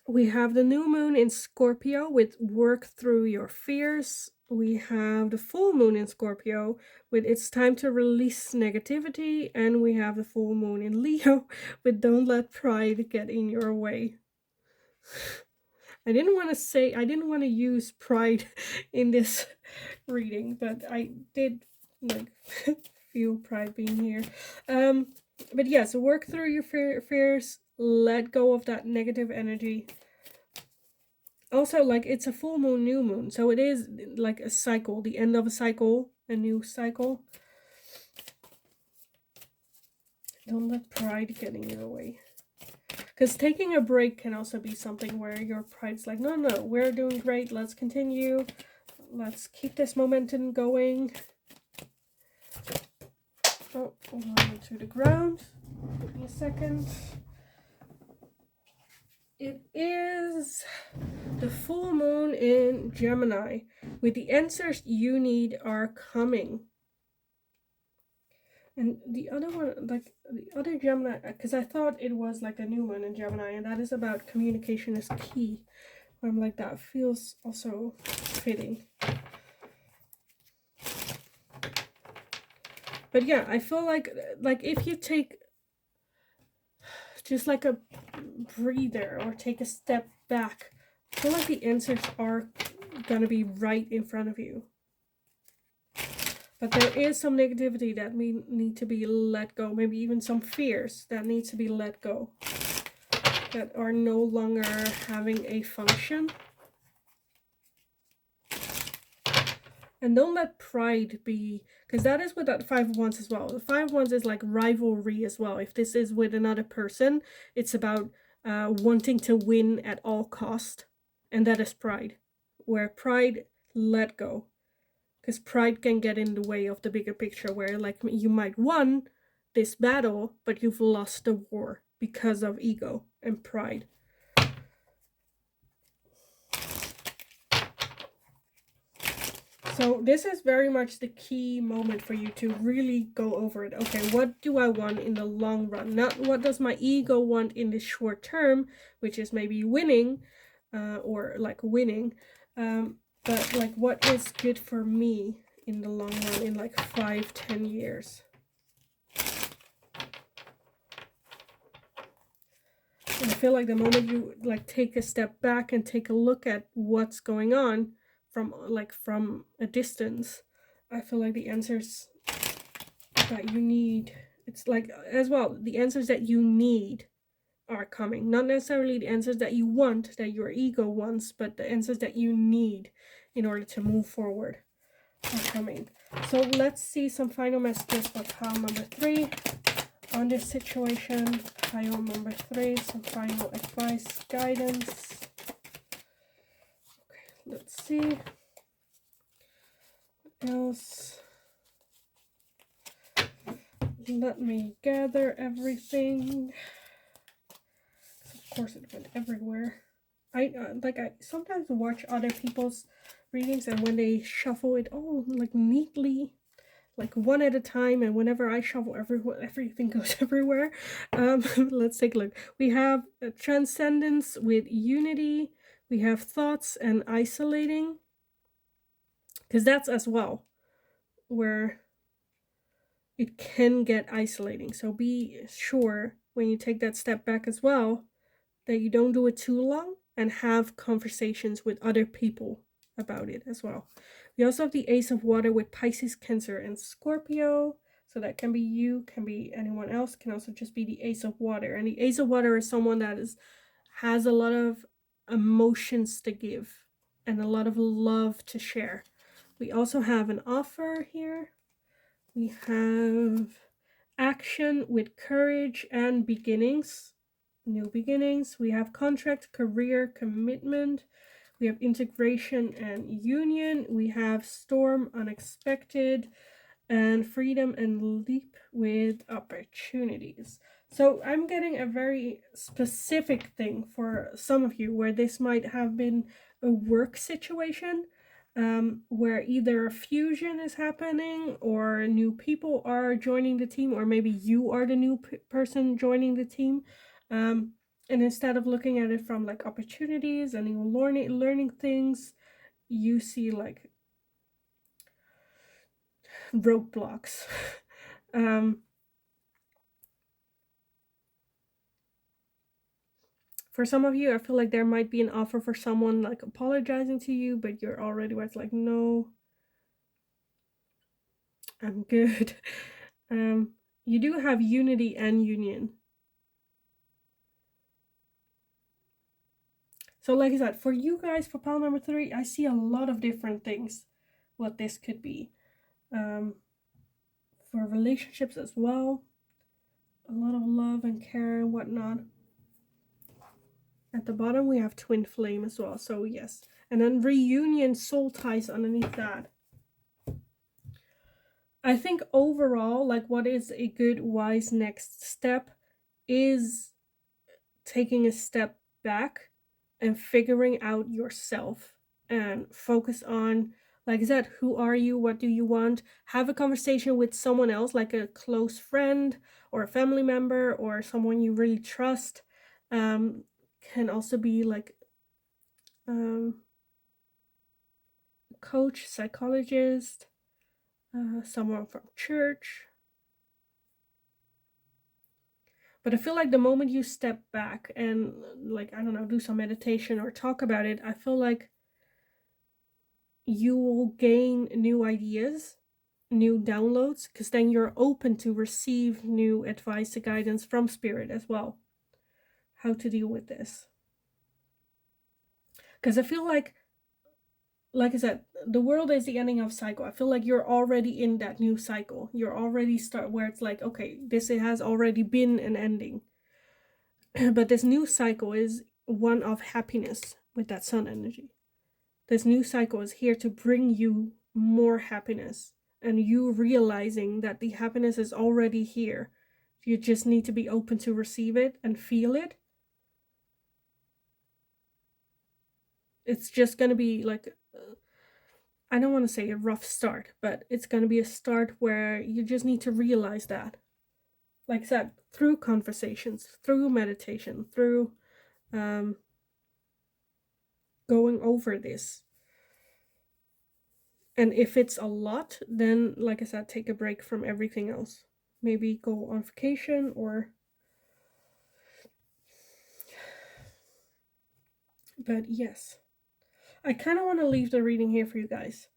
Speaker 1: We have the new moon in Scorpio with work through your fears. We have the full moon in Scorpio with it's time to release negativity. And we have the full moon in Leo with don't let pride get in your way. I didn't want to use pride in this reading, but I did like feel pride being here. But yeah, so work through your fears, let go of that negative energy. Also, like, it's a full moon, new moon, so it is like a cycle, the end of a cycle, a new cycle. Don't let pride get in your way. Because taking a break can also be something where your pride's like, no, we're doing great, let's continue. Let's keep this momentum going. Oh, on to the ground. Give me a second. It is the full moon in Gemini. With the answers you need are coming. And the other one, like the other Gemini, because I thought it was like a new one in Gemini, and that is about communication is key. I'm like, that feels also fitting. But yeah, I feel like if you take just like a breather or take a step back, I feel like the answers are gonna be right in front of you. But there is some negativity that need to be let go. Maybe even some fears that need to be let go. That are no longer having a function. And don't let pride be, because that is with that Five of Wands as well. The Five of Wands is like rivalry as well. If this is with another person, it's about wanting to win at all cost. And that is pride. Where pride, let go. Because pride can get in the way of the bigger picture, where like you might won this battle, but you've lost the war because of ego and pride. So this is very much the key moment for you to really go over it. Okay, what do I want in the long run? Not what does my ego want in the short term, which is maybe winning, or like winning, but like what is good for me in the long run, in like 5-10 years. And I feel like the moment you like take a step back and take a look at what's going on from a distance, I feel like the answers that you need, it's like as well, the answers that you need are coming. Not necessarily the answers that you want, that your ego wants, but the answers that you need in order to move forward are coming. So let's see some final messages for pile number 3 on this situation. Pile number 3, some final advice, guidance. Okay, let's see. What else? Let me gather everything. Of course it went everywhere. I sometimes watch other people's readings, and when they shuffle it all like neatly, like one at a time, and whenever I shuffle everything goes everywhere. Let's take a look. We have transcendence with unity. We have thoughts and isolating, because that's as well where it can get isolating. So be sure when you take that step back as well that you don't do it too long, and have conversations with other people about it as well. We also have the Ace of Water with Pisces, Cancer, and Scorpio. So that can be you, can be anyone else, can also just be the Ace of Water. And the Ace of Water is someone that has a lot of emotions to give and a lot of love to share. We also have an offer here. We have action with courage and beginnings. New beginnings. We have contract, career, commitment. We have integration and union. We have storm, unexpected, and freedom and leap with opportunities. So I'm getting a very specific thing for some of you, where this might have been a work situation, where either a fusion is happening, or new people are joining the team, or maybe you are the new person joining the team. And instead of looking at it from like opportunities and you learning things, you see like roadblocks. um, for some of you, I feel like there might be an offer for someone like apologizing to you, but you're already where it's like, no, I'm good. You do have unity and union. So like I said, for you guys, for pile number 3, I see a lot of different things what this could be. For relationships as well, a lot of love and care and whatnot. At the bottom, we have twin flame as well, so yes. And then reunion, soul ties underneath that. I think overall, like what is a good, wise next step is taking a step back and figuring out yourself and focus on, like I said, who are you? What do you want? Have a conversation with someone else, like a close friend or a family member or someone you really trust. Can also be like coach, psychologist, someone from church. But I feel like the moment you step back and, like, I don't know, do some meditation or talk about it, I feel like you will gain new ideas, new downloads, because then you're open to receive new advice and guidance from spirit as well. How to deal with this. Because I feel like I said, the world is the ending of cycle. I feel like you're already in that new cycle. You're already start where it's like, okay, this has already been an ending. But this new cycle is one of happiness with that sun energy. This new cycle is here to bring you more happiness and you realizing that the happiness is already here. You just need to be open to receive it and feel it. It's just going to be like, I don't want to say a rough start, but it's going to be a start where you just need to realize that. Like I said, through conversations, through meditation, through going over this. And if it's a lot, then, like I said, take a break from everything else. Maybe go on vacation or... But yes, I kind of want to leave the reading here for you guys.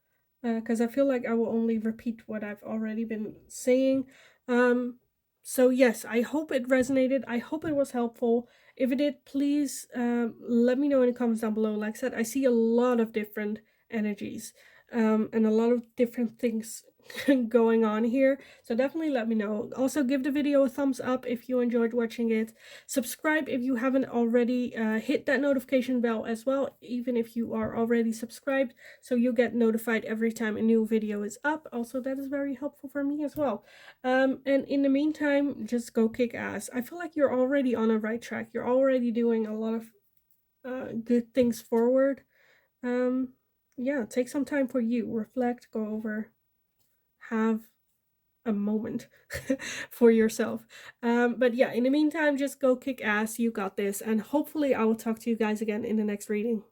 Speaker 1: Because I feel like I will only repeat what I've already been saying. So yes, I hope it resonated. I hope it was helpful. If it did, please let me know in the comments down below. Like I said, I see a lot of different energies and a lot of different things going on here, so definitely let me know. Also, give the video a thumbs up if you enjoyed watching it. Subscribe if you haven't already. Hit that notification bell as well, even if you are already subscribed, so you'll get notified every time a new video is up. Also, that is very helpful for me as well. And in the meantime, just go kick ass. I feel like you're already on a right track. You're already doing a lot of good things forward. Yeah, take some time for you, reflect, go over, have a moment for yourself. But yeah, in the meantime, just go kick ass. You got this, and hopefully I will talk to you guys again in the next reading.